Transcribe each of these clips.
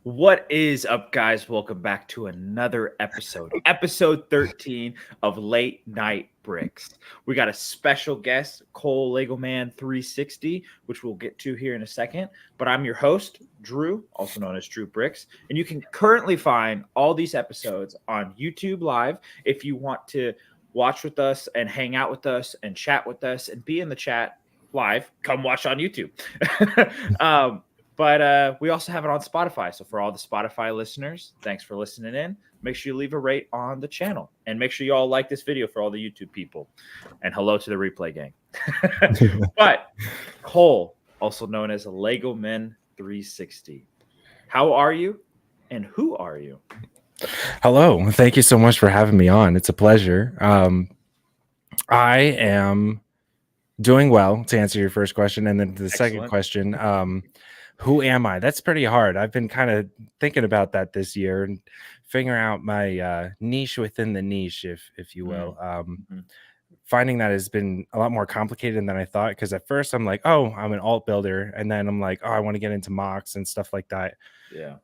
What is up, guys? Welcome back to another episode 13 of Late Night Bricks. We got a special guest, Cole LEGOMEN360, which we'll get to here in a second. But I'm your host, Drew, also known as Drew Bricks. And you can currently find all these episodes on YouTube Live. If you want to watch with us and hang out with us and chat with us and be in the chat live, come watch on YouTube. But we also have it on Spotify. So for all the Spotify listeners, thanks for listening in. Make sure you leave a rate on the channel. And make sure you all like this video for all the YouTube people. And hello to the replay gang. But Cole, also known as LEGOMEN360. How are you? And who are you? Hello. Thank you so much for having me on. It's a pleasure. I am doing well, to answer your first question. And then the second question, who am I? That's pretty hard. I've been kind of thinking about that this year and figuring out my niche within the niche, if you will. Finding that has been a lot more complicated than I thought, because at first I'm like, oh, I'm an alt builder. And then I'm like, oh, I want to get into mocks and stuff like that. Yeah.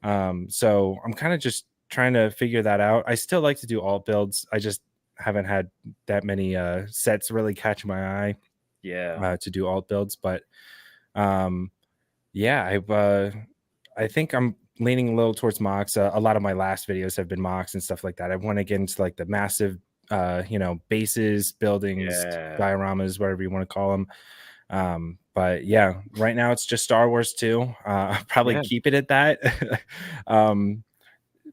So I'm kind of just trying to figure that out. I still like to do alt builds. I just haven't had that many sets really catch my eye to do alt builds. But yeah, I think I'm leaning a little towards mocks. A lot of my last videos have been mocks and stuff like that. I want to get into like the massive, bases, buildings, dioramas, whatever you want to call them. But yeah, right now it's just Star Wars 2. I'll probably keep it at that.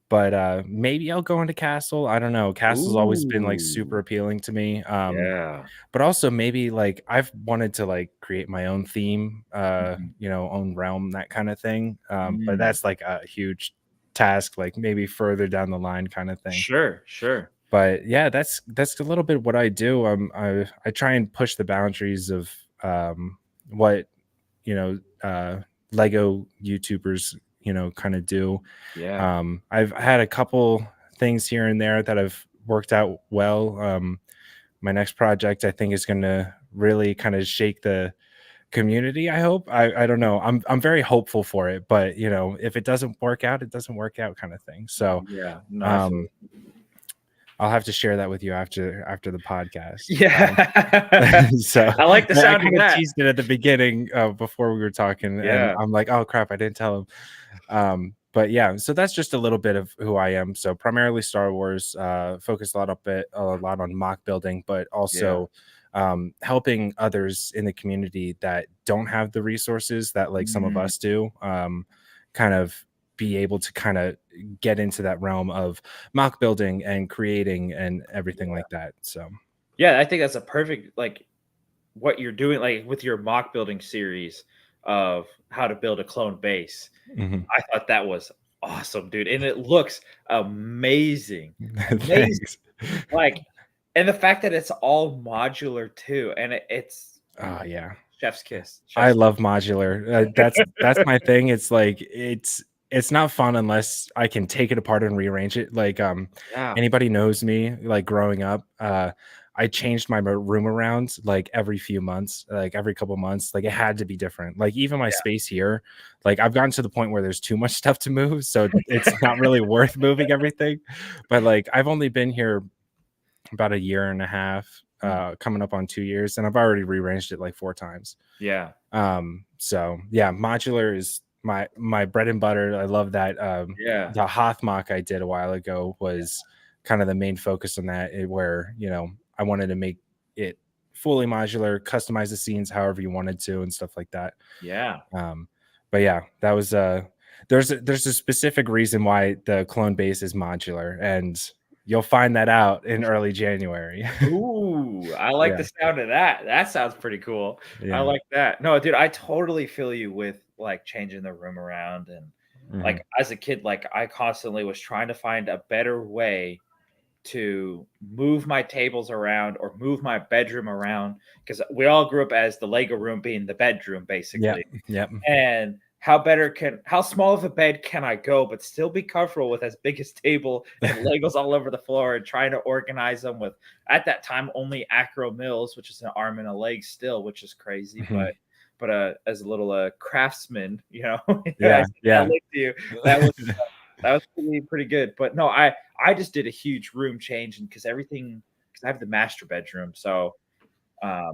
But maybe I'll go into Castle. I don't know. Castle's always been like super appealing to me. But also maybe like I've wanted to like create my own theme, own realm, that kind of thing. But that's like a huge task, like maybe further down the line kind of thing. Sure. But yeah, that's a little bit what I do. I try and push the boundaries of what Lego YouTubers kind of do. I've had a couple things here and there that have worked out well. My next project, I think, is going to really kind of shake the community. I hope. I don't know. I'm very hopeful for it, but if it doesn't work out, it doesn't work out, kind of thing. So I'll have to share that with you after the podcast. So I like the sound of that. I teased it at the beginning before we were talking, and I'm like, oh crap, I didn't tell him. But yeah, so that's just a little bit of who I am. So primarily Star Wars, focused a lot on mock building, but also helping others in the community that don't have the resources that like some of us do, kind of be able to kind of get into that realm of mock building and creating and everything like that. So I think that's a perfect, like, what you're doing, like with your mock building series of how to build a clone base. I thought that was awesome, dude, and it looks amazing. Like, and the fact that it's all modular too, and it's chef's kiss. I love modular. That's my thing. It's like it's not fun unless I can take it apart and rearrange it. Like anybody knows me, like growing up, I changed my room around like every few months, like every couple months. Like it had to be different. Like even my space here, like I've gotten to the point where there's too much stuff to move, so it's not really worth moving everything. But like I've only been here about a year and a half, coming up on 2 years, and I've already rearranged it like 4 times. Yeah. So yeah, modular is my bread and butter. I love that. Yeah. The Hoth mock I did a while ago was kind of the main focus on that, where I wanted to make it fully modular, customize the scenes however you wanted to, and stuff like that. Yeah. But yeah, that was there's a specific reason why the clone base is modular, and you'll find that out in early January. Ooh, I like the sound of that. That sounds pretty cool. I like that. No, dude, I totally feel you with like changing the room around. And like as a kid, like I constantly was trying to find a better way to move my tables around or move my bedroom around, because we all grew up as the Lego room being the bedroom basically. Yep. And how small of a bed can I go but still be comfortable with as big as table and Legos all over the floor, and trying to organize them with, at that time, only acro mills, which is an arm and a leg still, which is crazy. But as a little craftsman, yeah. That was pretty good. But no, I just did a huge room change, and because I have the master bedroom, so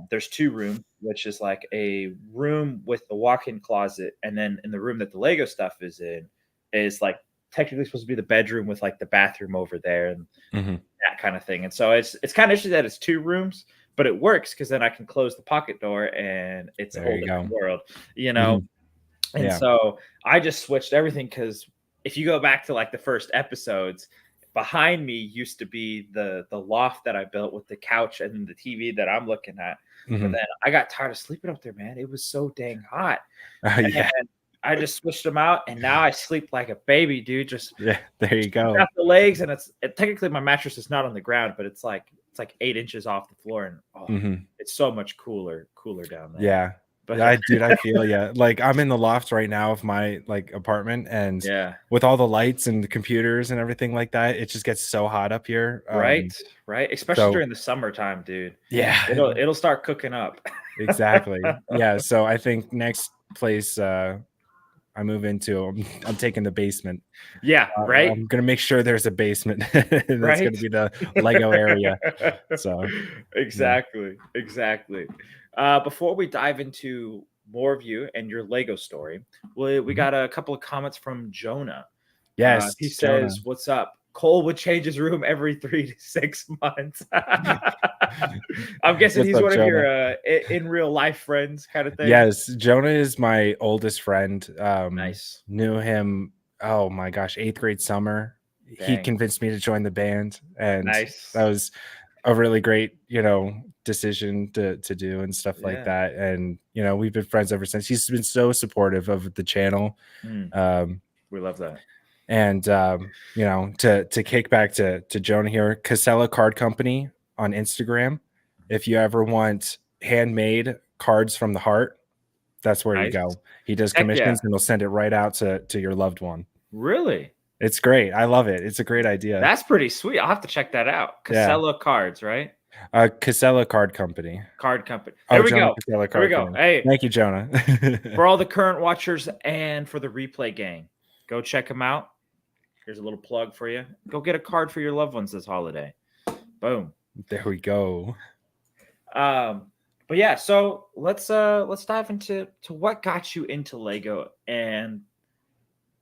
there's 2 rooms, which is like a room with the walk-in closet, and then in the room that the Lego stuff is in is like technically supposed to be the bedroom with like the bathroom over there and that kind of thing. And so it's kind of interesting that it's 2 rooms, but it works because then I can close the pocket door and it's a whole different world, And so I just switched everything, because if you go back to like the first episodes, behind me used to be the loft that I built with the couch and the TV that I'm looking at. But then I got tired of sleeping up there, man. It was so dang hot. And I just switched them out, and now I sleep like a baby, dude. There you go. Got the legs, and technically my mattress is not on the ground, but it's like 8 inches off the floor, and it's so much cooler down there. Yeah. But I feel like I'm in the loft right now of my like apartment, and with all the lights and the computers and everything like that, it just gets so hot up here. Right. Especially during the summertime, dude. Yeah. It'll start cooking up. Exactly. Yeah. So I think next place I move into, I'm taking the basement. Yeah. Right. I'm gonna make sure there's a basement. That's gonna be the Lego area. So exactly. Before we dive into more of you and your Lego story, we got a couple of comments from Jonah. Yes, he says, "What's up? Cole would change his room every 3 to 6 months." I'm guessing he's one of your in real life friends, kind of thing. Yes, Jonah is my oldest friend. Nice. Knew him. Oh my gosh, 8th grade summer. Dang. He convinced me to join the band, and that was a really great, decision to do and stuff like that. And we've been friends ever since. He's been so supportive of the channel. We love that. And to kick back to Jonah here, Casella Card Company on Instagram. If you ever want handmade cards from the heart, that's where you go. He does commissions and he'll send it right out to your loved one. Really? It's great. I love it. It's a great idea. That's pretty sweet. I'll have to check that out. Casella Cards, right? Casella Card Company. There we go. There we go. Hey, thank you, Jonah. For all the current watchers and for the replay gang, go check them out. Here's a little plug for you. Go get a card for your loved ones this holiday. Boom. There we go. But yeah, so let's dive into what got you into Lego and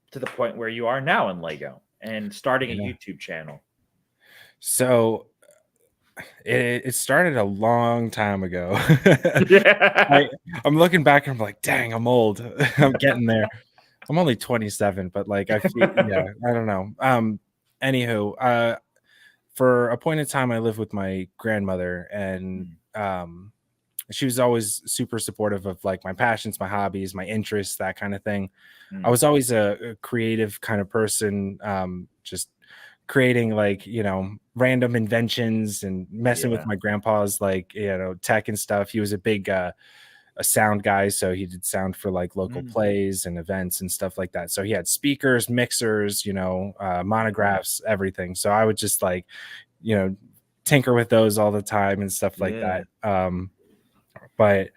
to the point where you are now in Lego and starting a YouTube channel. So it started a long time ago. I'm looking back and I'm like, dang, I'm old. I'm getting there. I'm only 27, but like I feel, I don't know. Anywho, for a point in time, I lived with my grandmother, and she was always super supportive of like my passions, my hobbies, my interests, that kind of thing. I was always a creative kind of person, just creating like, random inventions and messing with my grandpa's like, tech and stuff. He was a big a sound guy, so he did sound for like local plays and events and stuff like that. So he had speakers, mixers, monographs, everything. So I would just like, tinker with those all the time and stuff like that. But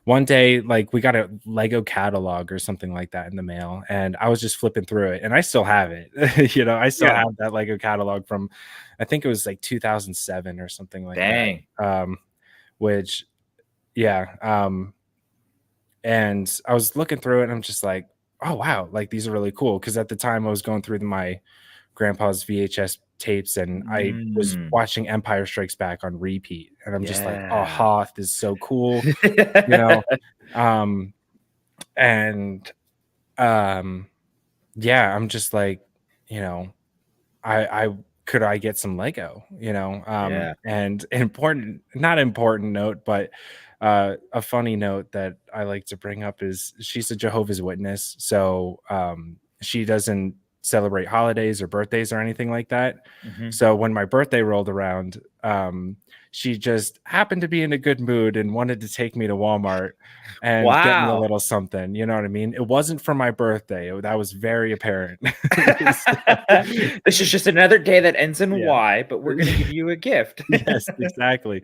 one day, like, we got a Lego catalog or something like that in the mail, and I was just flipping through it, and I still have it. I still have that Lego catalog from, I think it was like 2007 or something like that. which yeah. And I was looking through it and I'm just like, oh wow, like these are really cool. Cause at the time I was going through my grandpa's VHS tapes and I was Mm, watching Empire Strikes Back on repeat. And I'm just like, oh, yeah. Hoth is so cool, you know? Um, and um, yeah, I'm just like, you know, I could I get some Lego, Yeah. and not important note, but a funny note that I like to bring up is she's a Jehovah's Witness, so she doesn't celebrate holidays or birthdays or anything like that. Mhm. So when my birthday rolled around, she just happened to be in a good mood and wanted to take me to Walmart and get me a Wow. little something. You know what I mean? It wasn't for my birthday. That was very apparent. This is just another day that ends in Yeah. Y, but we're gonna give you a gift. Yes, exactly.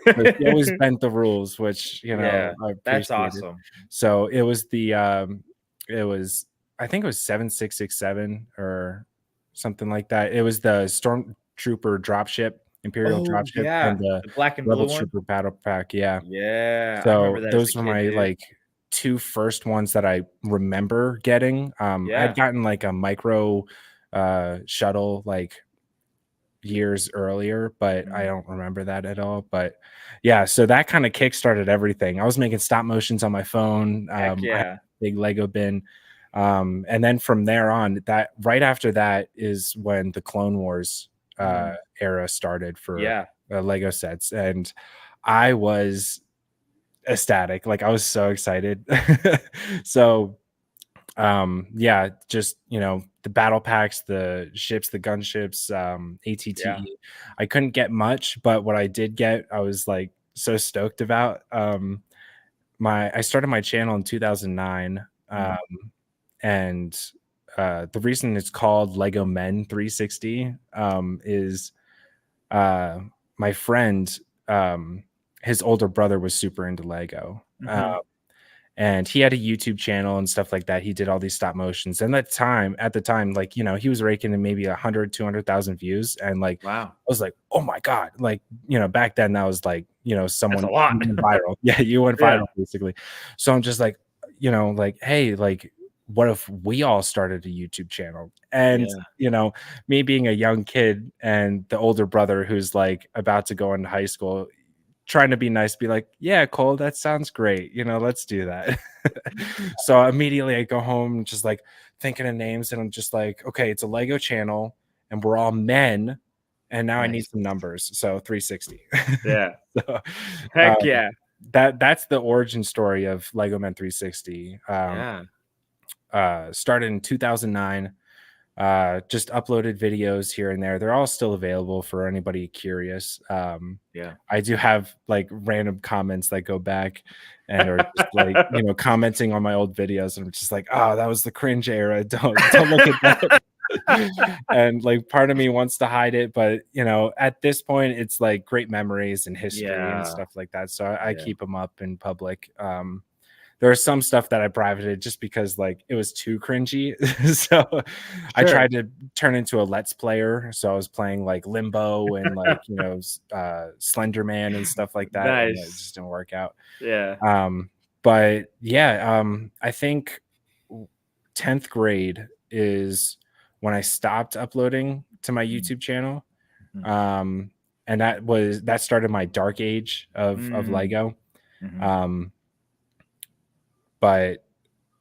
But she always bent the rules, which, Yeah, I that's appreciated. awesome. So it was I think it was 7667 or something like that. It was the Stormtrooper dropship, Imperial Oh, dropship, and yeah, the the black and Rebel blue one? Trooper battle pack, yeah. Yeah, I remember So that as a those were kid, my dude. like two first ones that I remember getting. I had Yeah. gotten like a micro shuttle like years earlier, but I Mm. don't remember that at all. But yeah, so that kind of kickstarted everything. I was making stop motions on my phone. Heck I had yeah. a big Lego bin. And then from there on, that right after that is when the Clone Wars Mm. era started for Yeah. Lego sets. And I was ecstatic. Like I was so excited. So yeah, just the battle packs, the ships, the gunships, Yeah. ATTE. I couldn't get much, but what I did get I was like so stoked about. My I started my channel in 2009, Mm. and the reason it's called Lego Men 360 is uh my friend, his older brother was super into Lego. Mhm. And he had a YouTube channel and stuff like that. He did all these stop motions. And at the time, like, he was raking in maybe 100, 200,000 views. And like, Wow. I was like, oh my God. Like, back then that was like, That's a someone lot. you went viral. Yeah, you went Yeah. viral basically. So I'm just like, like, hey, like, what if we all started a YouTube channel? And, Yeah. me being a young kid and the older brother who's like about to go into high school, trying to be nice, be like, yeah, Cole, that sounds great. Let's do that. So immediately I go home just like thinking of names and I'm just like, okay, it's a Lego channel and we're all men. And now I need Nice. some numbers. So 360. Yeah. So Heck um, yeah. that's the origin story of Lego Men 360. Yeah. Started in 2009. Just uploaded videos here and there. They're all still available for anybody curious. Yeah. I do have like random comments that go back and are just like, commenting on my old videos. And I'm just like, oh, that was the cringe era. Don't look at that. And like part of me wants to hide it, but at this point it's like great memories and history and Yeah. stuff like that. So I Yeah. keep them up in public. There was some stuff that I privated just because like it was too cringy. So I Sure. tried to turn into a let's player. So I was playing like Limbo and like, Slender Man and stuff like that. And it Nice. just didn't work out. Yeah. But yeah, I think 10th grade is when I stopped uploading to my Mm. YouTube channel. Mhm. Um, and that started my dark age of Mm. Lego. Mhm. Um, but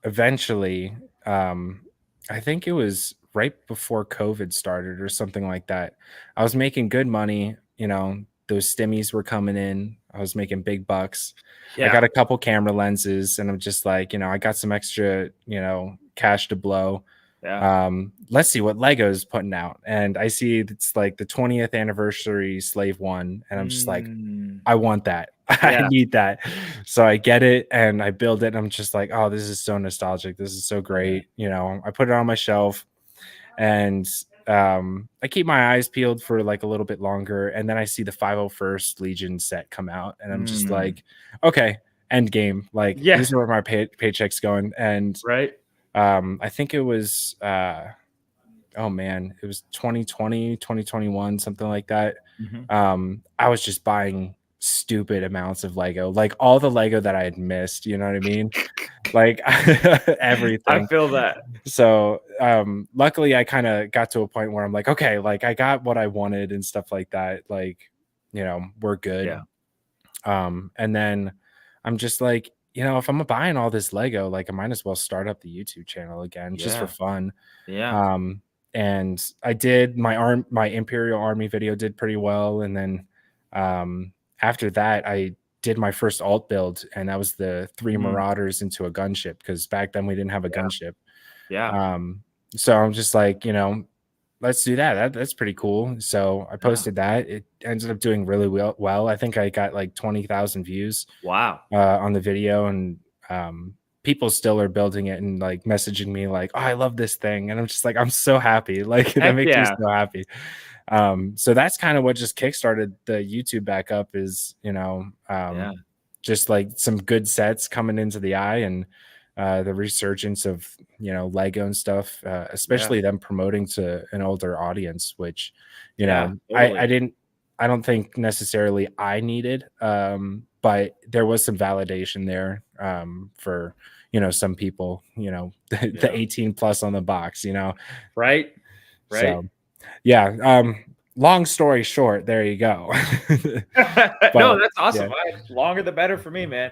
eventually, I think it was right before COVID started or something like that. I was making good money, those stimmies were coming in. I was making big bucks. I Yeah. got a couple camera lenses and I'm just like, I got some extra, cash to blow. Yeah. Let's see what Lego's putting out. And I see it's like the 20th anniversary Slave One. And I'm just like, Mm. I want that. I Yeah. need that. So I get it and I build it. And I'm just like, oh, this is so nostalgic. This is so Yeah. great. I put it on my shelf and I keep my eyes peeled for like a little bit longer. And then I see the 501st Legion set come out. And I'm just Mm. like, okay, end game. Like Yeah. these are where my paycheck's going. And Right? I think it was, oh man, it was 2020, 2021, something like that. Mhm. I was just buying stupid amounts of Lego, like all the Lego that I had missed, you know what I mean? Like I everything. feel that. So luckily I kind of got to a point where I'm like, okay, like I got what I wanted and stuff like that. Like, we're good. Yeah. And then I'm just like, if I'm buying all this Lego, like I might as well start up the YouTube channel again just for Yeah. fun. Yeah. And I did my Imperial Army video did pretty well. And then after that, I did my first alt build, and that was the 3 Mhm. Marauders into a gunship, because back then we didn't have a Yeah. gunship. Yeah. So I'm just like, let's do that. That's pretty cool. So I Yeah. posted that. It ended up doing really well. I think I got like 20,000 views Wow. on the video, and people still are building it and like messaging me like, oh, I love this thing. And I'm just like, I'm so happy. Like that Heck makes me yeah. so happy. So that's kind of what just kickstarted the YouTube back up, is, Yeah. just like some good sets coming into the eye, and the resurgence of, Lego and stuff, Yeah. especially them promoting to an older audience, which, Yeah. I Totally. didn't, I don't think necessarily I needed, but there was some validation there, for, some people, the Yeah. 18 plus on the box, Right. Right. so yeah. Long story short, there you go. No, But that's yeah. awesome. Longer the better for me, man.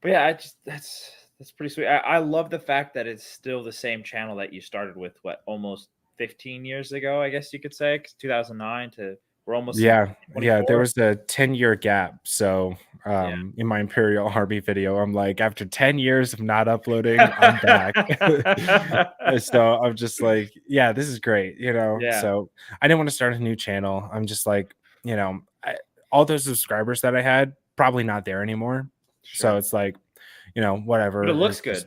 But yeah, that's pretty sweet. I love the fact that it's still the same channel that you started with, what, almost 15 years ago, I guess you could say, 'cause 2009 to we're almost in Yeah, there 2024. was a 10-year gap. So Yeah. in my Imperial Army video, I'm like, after 10 years of not uploading, I'm back. And so I'm just like, yeah, this is great, Yeah, So I didn't want to start a new channel. I'm just like, all those subscribers that I had, probably not there anymore. So sure. it's like, But it whatever. looks It's good. just,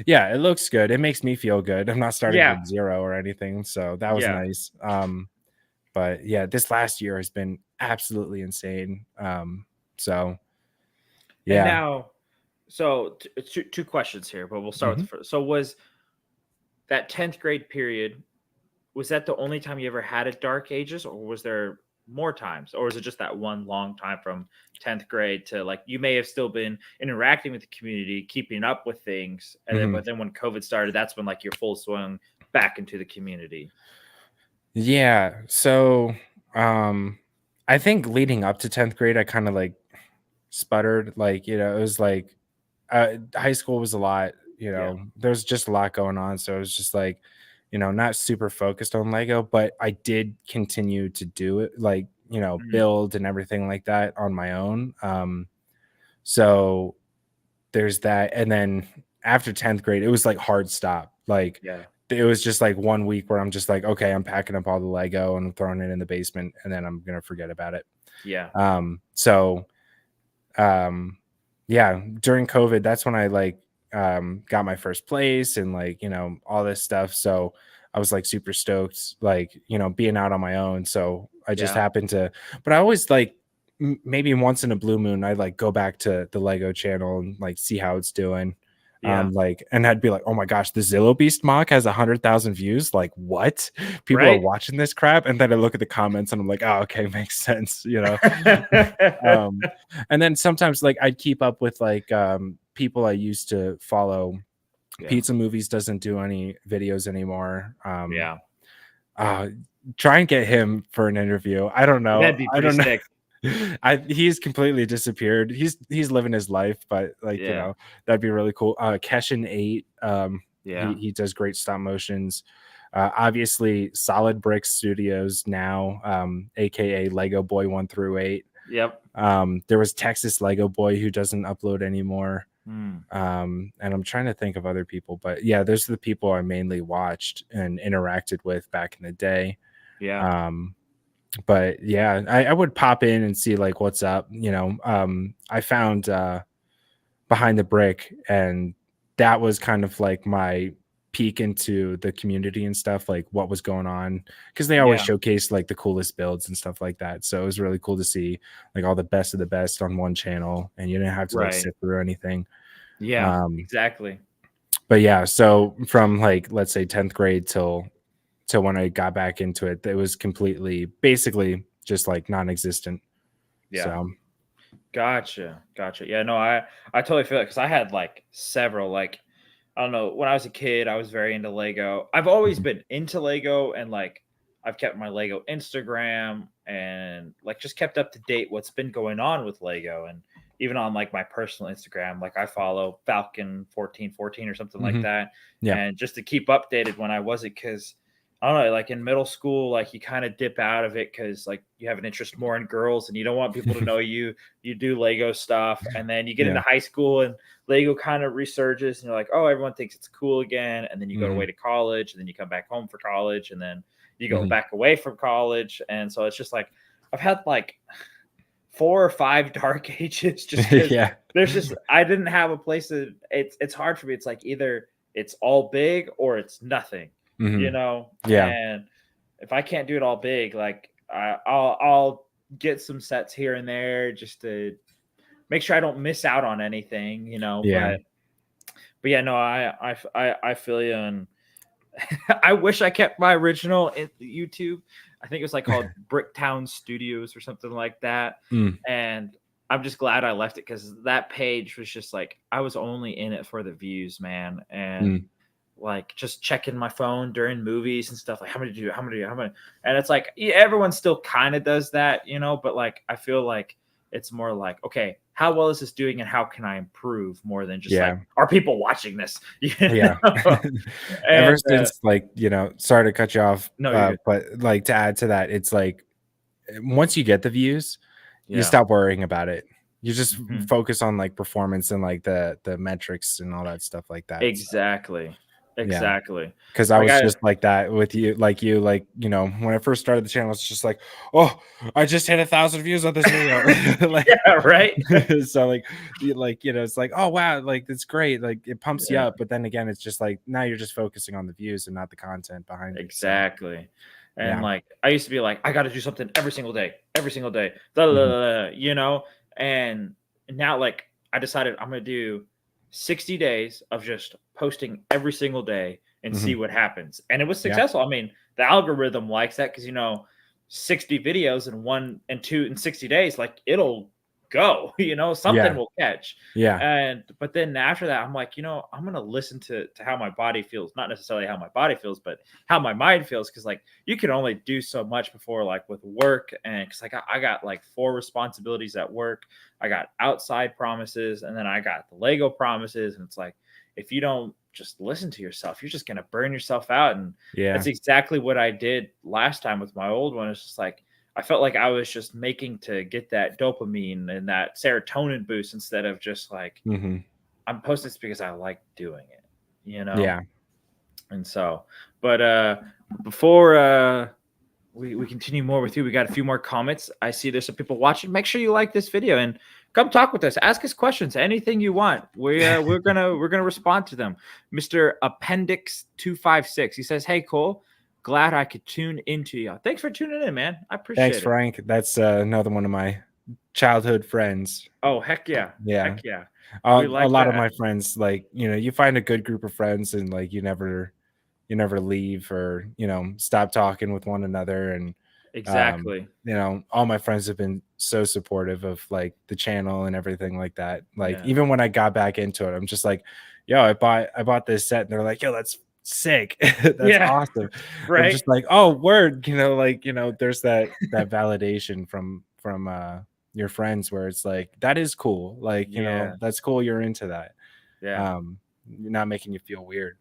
yeah, it looks good. It makes me feel good. I'm not starting Yeah, from zero or anything. So that was yeah. nice. But yeah, this last year has been absolutely insane. So And yeah. now, so two questions here, but we'll start with Mhm. the first. So was that 10th grade period, was that the only time you ever had a dark ages, or was there more times, or was it just that one long time from 10th grade to, like, you may have still been interacting with the community, keeping up with things, and then Mhm. but then when COVID started, that's when like your full swing back into the community. Yeah. So I think leading up to 10th grade, I kind of like sputtered. Like, it was like high school was a lot, Yeah. there's just a lot going on. So it was just like, not super focused on Lego, but I did continue to do it, like, Mhm. build and everything like that on my own. So there's that. And then after 10th grade, it was like hard stop. Like Yeah. it was just like 1 week where I'm just like, okay, I'm packing up all the Lego and I'm throwing it in the basement, and then I'm gonna forget about it. Yeah. So yeah, during COVID, that's when I like got my first place and like, all this stuff. So I was like super stoked, like, being out on my own. So I just Yeah. happened to, but I always like, maybe once in a blue moon, I like go back to the Lego channel and like see how it's doing. Yeah. Like, and I'd be like, oh my gosh, the Zillow Beast mock has 100,000 views. Like, what? People are Right? watching this crap. And then I look at the comments and I'm like, oh, okay, makes sense, um, and then sometimes like I'd keep up with like people I used to follow. Yeah. Pizza Movies doesn't do any videos anymore. Yeah. Uh, Try and get him for an interview. I don't know. That'd be I pretty don't know. sick. He's completely disappeared. He's living his life, but like, Yeah. that'd be really cool. Keshin 8, Yeah. he does great stop motions. Obviously Solid Brick Studios now, aka Lego Boy 1 through 8. Yep. There was Texas Lego Boy, who doesn't upload anymore. Mm. And I'm trying to think of other people, but yeah, those are the people I mainly watched and interacted with back in the day. Yeah. But yeah, I would pop in and see like what's up. I found Behind the Brick, and that was kind of like my peek into the community and stuff, like what was going on, because they always Yeah. showcase like the coolest builds and stuff like that. So it was really cool to see like all the best of the best on one channel, and you didn't have to like Right. sit through anything. Yeah. Um, Exactly. but yeah, so from like, let's say 10th grade till when I got back into it, it was completely basically just like non-existent. Yeah. So Gotcha. Yeah, no, I totally feel it because I had like several like I don't know, when I was a kid, I was very into Lego. I've always mhm, been into Lego and like I've kept my Lego Instagram and like just kept up to date what's been going on with Lego and even on like my personal Instagram, like I follow Falcon 1414 or something like mhm, that. yeah, And just to keep updated when I wasn't because I don't know, like in middle school, like you kind of dip out of it because like you have an interest more in girls and you don't want people to know you do Lego stuff. And then you get yeah, into high school and Lego kind of resurges and you're like, oh, everyone thinks it's cool again. And then you go away mhm, to college and then you come back home for college and then you go mhm, back away from college. And so it's just like, I've had like 4 or 5 dark ages just because yeah, there's just, I didn't have a place to, it's hard for me. It's like either it's all big or it's nothing, you mhm, know? yeah, And if I can't do it all big, like I'll get some sets here and there just to make sure I don't miss out on anything, you know. yeah, But yeah, no, I feel you, and I wish I kept my original YouTube. I think it was like called Bricktown Studios or something like that, mm, and I'm just glad I left it because that page was just like I was only in it for the views, man, and mm, like just checking my phone during movies and stuff like how many, and it's like yeah, everyone still kind of does that, you know, but like I feel like it's more like okay, how well is this doing and how can I improve more than just like yeah. are people watching this, you Yeah. know? Ever And since, like, sorry to cut you off, no, you're good. but, like, to add to that, it's like, once you get the views, you Yeah. stop worrying about it. You just Mhm. focus on, like, performance and, like, the metrics and all that stuff like that, so, Exactly. yeah. Exactly. Because I Like was I just like that with when I first started the channel, it's just like, "Oh, I just hit 1,000 views on this video." Like, yeah, right? so, it's like, "Oh, wow," like, "It's great," like, it pumps you Yeah. up, but then again, it's just like, now you're just focusing on the views and not the content behind it, so, Exactly. And yeah. like I used to be like, I gotta do something every single day, da, da, Mhm. da, da, you know? And now like I decided I'm gonna do 60 days of just posting every single day and see Mhm. what happens. And it was Yeah. successful. I mean, the algorithm likes that because you know, 60 videos in 1 and 2 in 60 days, like it'll go, you know, something Yeah. will catch. Yeah. And but then after that, I'm like, you know, I'm gonna listen to how my body feels, not necessarily how my body feels, but how my mind feels. Cause like you can only do so much before like with work. And cause I got like 4 responsibilities at work. I got outside promises and then I got the Lego promises. And it's like, if you don't just listen to yourself, you're just gonna burn yourself out. And that's Yeah. exactly what I did last time with my old one. It's just like I felt like I was just making to get that dopamine and that serotonin boost instead of just like Mhm. I'm posting this because I like doing it, you know? Yeah. And so, but before we continue more with you, we got a few more comments. I see there's some people watching. Make sure you like this video and come talk with us. Ask us questions, anything you want. We're gonna respond to them. Mr. Appendix 256. He says, "Hey Cole, glad I could tune into you. Thanks for tuning in, man. I Thanks, appreciate it. Frank. That's, another one of my childhood friends. Oh heck yeah, Yeah. heck yeah. We A like lot of that. my friends, like, you find a good group of friends and, like, you never leave or, stop talking with one another, and, Exactly. all my friends have been so supportive of, like, the channel and everything like that. Like, Yeah. even when I got back into it, I'm just like, "Yo, I bought this set," and they're like, "Yo, that's sick. That's Yeah. awesome." I'm Right. just like, "Oh, word," there's that validation from your friends where it's like, "That is cool." Like, Yeah. "That's cool you're into that." Yeah. Um, not making you feel weird.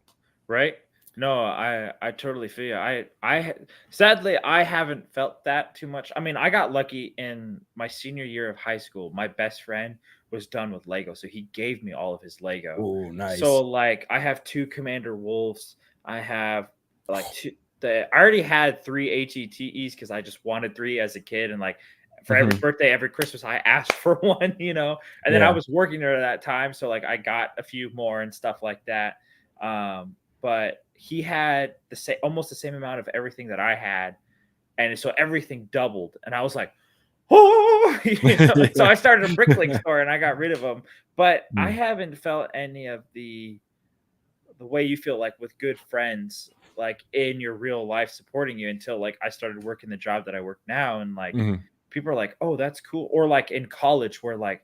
Right? No, I totally feel you. Sadly I haven't felt that too much. I mean, I got lucky in my senior year of high school. My best friend was done with Lego, so he gave me all of his Lego. Oh, So nice. like I have 2 Commander Wolves. I have like two I already had 3 HETEs because I just wanted 3 as a kid and like for every Mhm. birthday, every Christmas, I asked for one, you know. And then I Yeah. was working there at that time, so like I got a few more and stuff like that. But he had the same almost the same amount of everything that I had, and so everything doubled, and I was like, "Oh," you know. So Yeah. I started a brickling store, and I got rid of them. But I Mm. haven't felt any of the way you feel like with good friends, like in your real life supporting you until like I started working the job that I work now, and like Mhm. people are like, oh, that's cool. Or like in college where like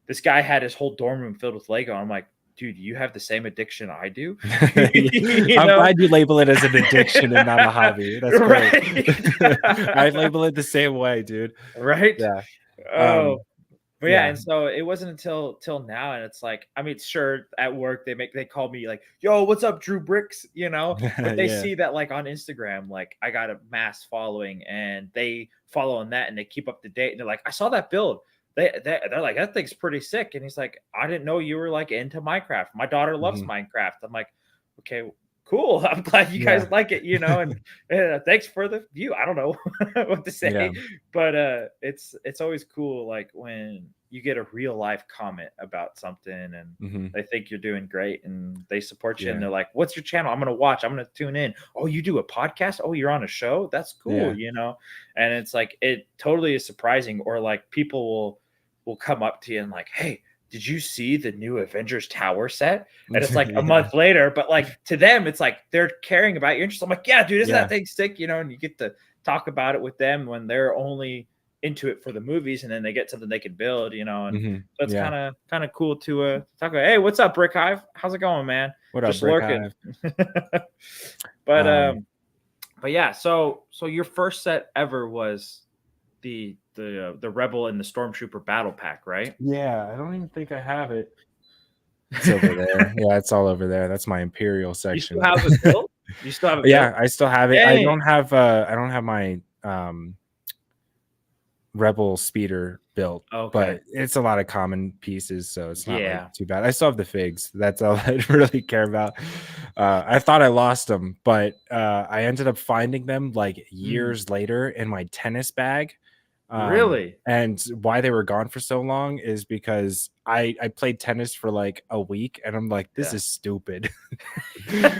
this guy had his whole dorm room filled with Lego. I'm like, dude, you have the same addiction I do. You I'm know? glad you label it as an addiction and not a hobby. That's great. Right. I label it the same way, dude. Right? Yeah. Oh, but yeah, Yeah. and so it wasn't until till now, and it's like, I mean, sure, at work they call me like, "Yo, what's up, Drew Bricks?" You know, but they Yeah. see that like on Instagram, like I got a mass following, and they follow on that, and they keep up to date, and they're like, "I saw that build." They're like, "That thing's pretty sick," and he's like, "I didn't know you were like into Minecraft. My daughter loves Mhm. Minecraft." I'm like, "Okay, cool. I'm glad you guys Yeah. like it, you know, and thanks for the view." I don't know what to Yeah. say, but it's always cool like when you get a real life comment about something and Mhm. they think you're doing great and they support you and Yeah. they're like, "What's your channel? I'm gonna watch. I'm gonna tune in. Oh, you do a podcast? Oh, you're on a show? That's cool, Yeah. you know." And it's like it totally is surprising. Or like people will come up to you and like, "Hey, did you see the new Avengers Tower set?" And it's like a Yeah. month later, but like to them, it's like they're caring about your interest. I'm like, "Yeah, dude, isn't that Yeah. thing sick?" You know, and you get to talk about it with them when they're only into it for the movies, and then they get something they can build, you know. And Mhm. so it's Yeah. kind of cool to talk about. Hey, what's up, Brick Hive? How's it going, man? What up, Just Brick lurking. Hive? but Um, yeah, so your first set ever was the Rebel and the Stormtrooper battle pack, right? yeah, I don't even think I have it. It's over there. Yeah, it's all over there. That's my Imperial You still section. have it built? You still have it built? Yeah, I still have it. Dang. I don't have my Rebel speeder built, Okay. but it's a lot of common pieces, so it's not like Yeah. too bad. I still have the figs. That's all I really care about. I thought I lost them, but I ended up finding them like Mm, years later in my tennis bag. really? And why they were gone for so long is because I played tennis for like a week, and I'm like, this Yeah. is stupid.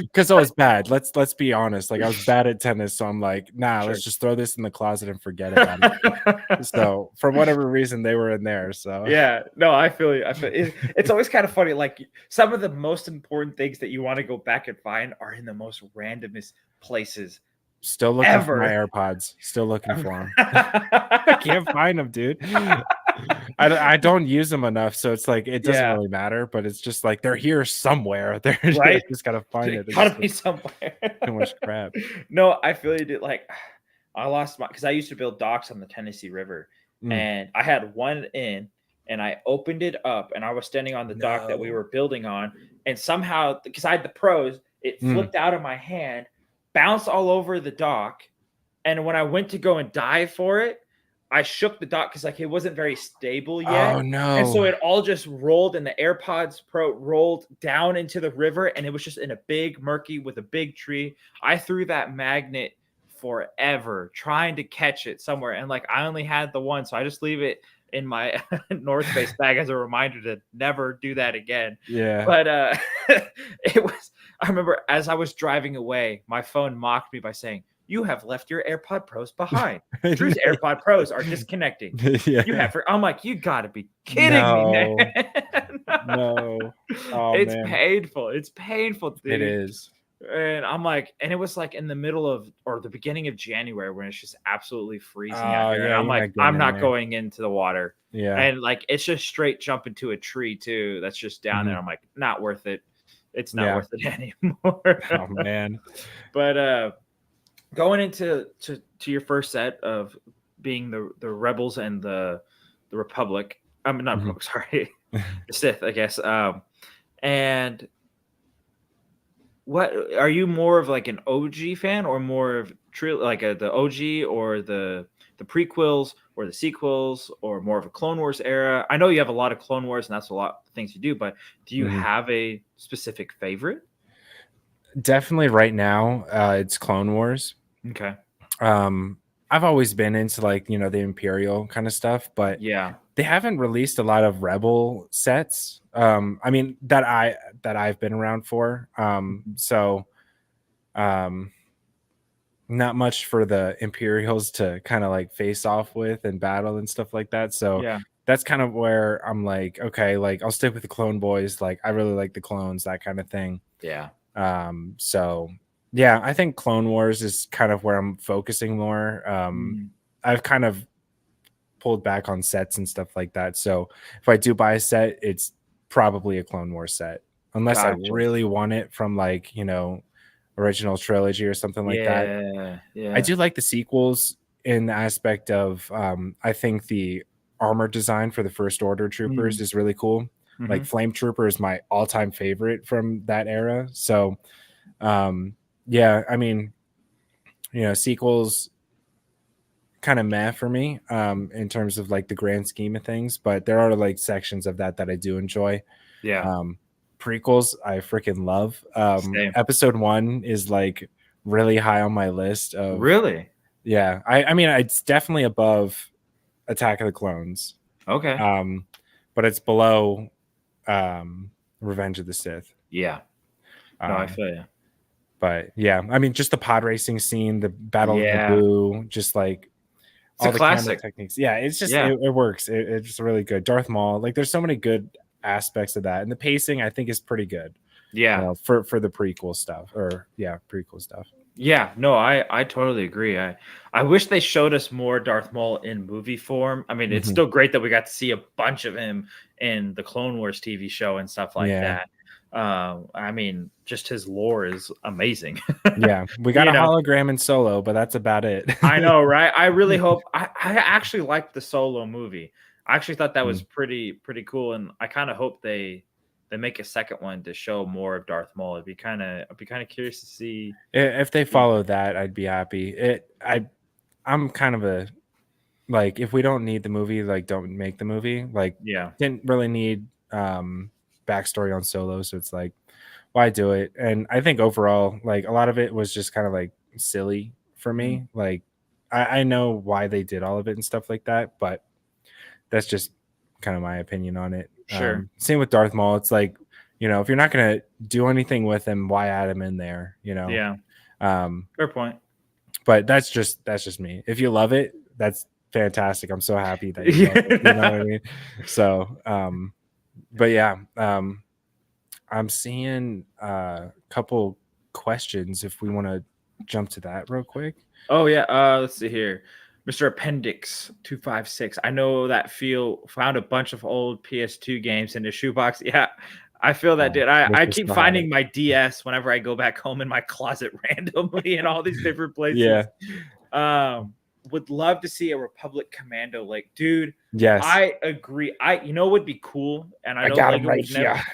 Because I was bad. Let's be honest. Like I was bad at tennis, so I'm like, nah, Sure. let's just throw this in the closet and forget about it. So for whatever reason, they were in there. So Yeah, no, I feel you. I feel it's always kind of funny. Like some of the most important things that you want to go back and find are in the most randomest places still looking for my ever. AirPods. Still looking for them. I can't find them, dude. I don't use them enough, so it's like it doesn't Yeah, really matter. But it's just like they're here somewhere. They're I right. just gotta find it. There's Gotta just be like, somewhere. too much crap. No, I feel you. Did like I lost my because I used to build docks on the Tennessee River, Mm. and I had one in, and I opened it up, and I was standing on the dock that we No. were building on, and somehow because I had the pros, it Mm. flipped out of my hand, bounced all over the dock, and when I went to go and dive for it, I shook the dock because like it wasn't very stable Oh yet. And no. so it all just rolled, and the AirPods Pro rolled down into the river, and it was just in a big murky with a big tree. I threw that magnet forever trying to catch it somewhere, and like I only had the one, so I just leave it in my North Face bag as a reminder to never do that again. Yeah. But it was. I remember as I was driving away, my phone mocked me by saying, "You have left your AirPod Pros behind. Drew's AirPod Pros are disconnecting. You Yeah. have." I'm like, "You got to be kidding me, man!" No. No. Oh It's man. painful. It's painful, It dude. is. And I'm like, and it was like in the middle of or the beginning of January when it's just absolutely freezing out Oh here. And yeah, I'm you're like, not getting I'm in not there. going into the water. Yeah. And like it's just straight jump into a tree too. That's just down there. Mhm. I'm like, not worth it. It's not Yeah. worth it anymore. Oh man. But going into to your first set of being the rebels and the Republic. I mean not Mhm. Republic, sorry. The Sith, I guess. And what are you more of like an OG fan or more of like the OG or the prequels or the sequels or more of a Clone Wars era? I know you have a lot of Clone Wars and that's a lot of things you do, but do you Mhm. have a specific favorite? Definitely right now, it's Clone Wars. Okay. Um, I've always been into like, the Imperial kind of stuff, but Yeah. they haven't released a lot of Rebel sets. I mean that I've been around for. So um not much for the Imperials to kind of like face off with and battle and stuff like that. So Yeah. that's kind of where I'm like, okay, like I'll stick with the Clone Boys. Like I really like the clones, that kind of thing. Yeah. So yeah, I think Clone Wars is kind of where I'm focusing more. Mm. I've kind of pulled back on sets and stuff like that. So if I do buy a set, it's probably a Clone Wars set, unless I Gotcha. really want it from like, you know, original trilogy or something like that. Yeah, yeah. I do like the sequels in the aspect of I think the armor design for the First Order troopers is really cool. Like Flame Trooper is my all-time favorite from that era. So yeah, I mean, you know, sequels kind of meh for me in terms of like the grand scheme of things, but there are like sections of that I do enjoy. Yeah. Prequels I freaking love. Same. Episode 1 is like really high on my list of Really? yeah. I mean it's definitely above Attack of the Clones. Okay. But it's below Revenge of the Sith. Yeah. No, I feel you. But yeah, I mean just the pod racing scene, the Battle of Yeah. Naboo, just like It's all a the camera classic. techniques. Yeah, it's just Yeah. it works. It's just really good. Darth Maul, like there's so many good aspects of that, and the pacing I think is pretty good. Yeah. You know, for the prequel stuff, or yeah, prequel stuff. Yeah, no, I totally agree. I wish they showed us more Darth Maul in movie form. I mean, it's still great that we got to see a bunch of him in the Clone Wars TV show and stuff like that. I mean, just his lore is amazing. Yeah, we got You a know? hologram in Solo, but that's about it. I know, right? I really hope I actually liked the Solo movie. I actually thought that was pretty cool, and I kind of hope they make a second one to show more of Darth Maul. I'd be kind of curious to see If they follow that, I'd be happy. I'm kind of a like if we don't need the movie, like don't make the movie. Like Yeah. didn't really need backstory on Solo, so it's like why do it? And I think overall, like a lot of it was just kind of like silly for me. Like I know why they did all of it and stuff like that, but that's just kind of my opinion on it. Sure. Same with Darth Maul. It's like, you know, if you're not gonna do anything with him, why add him in there? You know? Yeah. Fair point. But that's just me. If you love it, that's fantastic. I'm so happy that you love it, you know what I mean? So but yeah, I'm seeing a couple questions if we want to jump to that real quick. Oh yeah, let's see here. Mr. Appendix 256. I know that found a bunch of old PS2 games in the shoebox. Yeah, I feel that, dude. I keep finding my DS whenever I go back home in my closet randomly in all these different places. Yeah. Would love to see a Republic Commando, like, dude. Yes, I agree. You know, would be cool, and I know got Lego him right would never. here.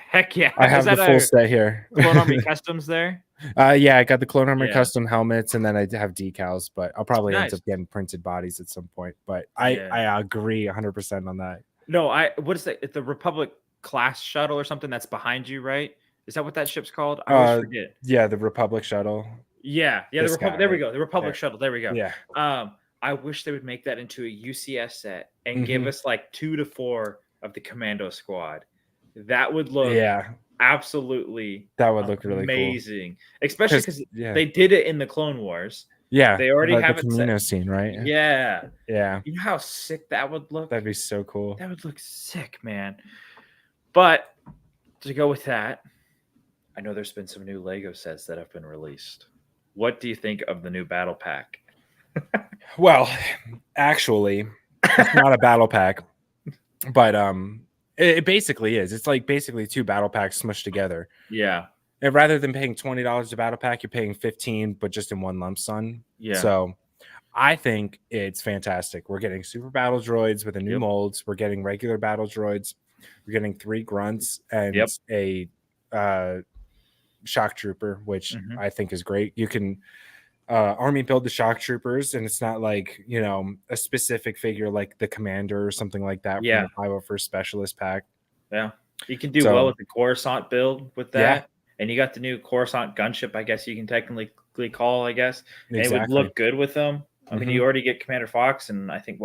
Heck yeah! I have the full set here. Clone Army Customs there. Yeah, I got the Clone Armor custom helmets, and then I have decals, but I'll probably Nice. end up getting printed bodies at some point. But I agree 100% on that. No, what is that? It's the Republic class shuttle or something that's behind you, right? Is that what that ship's called? I always forget. Yeah, the Republic shuttle. Yeah, the Republic. There we go. The Republic shuttle. There we go. Yeah. I wish they would make that into a UCS set and give us like 2 to 4 of the Commando Squad. That would look absolutely. That would look really amazing, especially because they did it in the Clone Wars. Yeah, they already have the it Camino set. Scene, right? Yeah. You know how sick that would look? That'd be so cool. That would look sick, man. But to go with that, I know there's been some new Lego sets that have been released. What do you think of the new battle pack? Well, actually, it's not a battle pack, but it basically is. It's like basically 2 battle packs smushed together. Yeah. And rather than paying $20 a battle pack, you're paying $15, but just in one lump sum. Yeah. So I think it's fantastic. We're getting super battle droids with the new molds. We're getting regular battle droids. We're getting 3 grunts and a shock trooper, which I think is great. You can army build the shock troopers, and it's not like, you know, a specific figure like the commander or something like that from the 501st specialist pack. Yeah, you can do well with the Coruscant build with that, and you got the new Coruscant gunship, I guess you can technically call, I guess. And it would look good with them. I mean, you already get Commander Fox and I think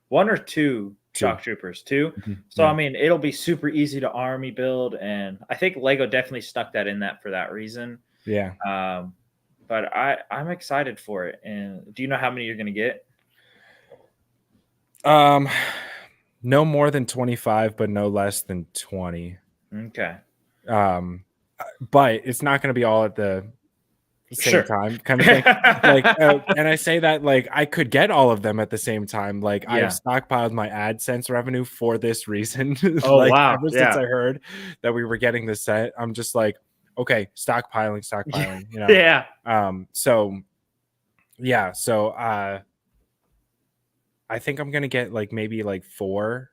1 or 2 shock troopers, 2. So I mean, it'll be super easy to army build, and I think Lego definitely stuck that in that for that reason. Yeah. But I'm excited for it. And do you know how many you're going to get? No more than 25, but no less than 20. Okay. But it's not going to be all at the same time kind of thing. Like, and I say that like I could get all of them at the same time. Like I've Yeah. stockpiled my AdSense revenue for this reason. Oh, Like wow. ever since Yeah. I heard that we were getting the set, I'm just like, okay, stockpiling, you know. Yeah. So yeah, so I think I'm gonna get like maybe like 4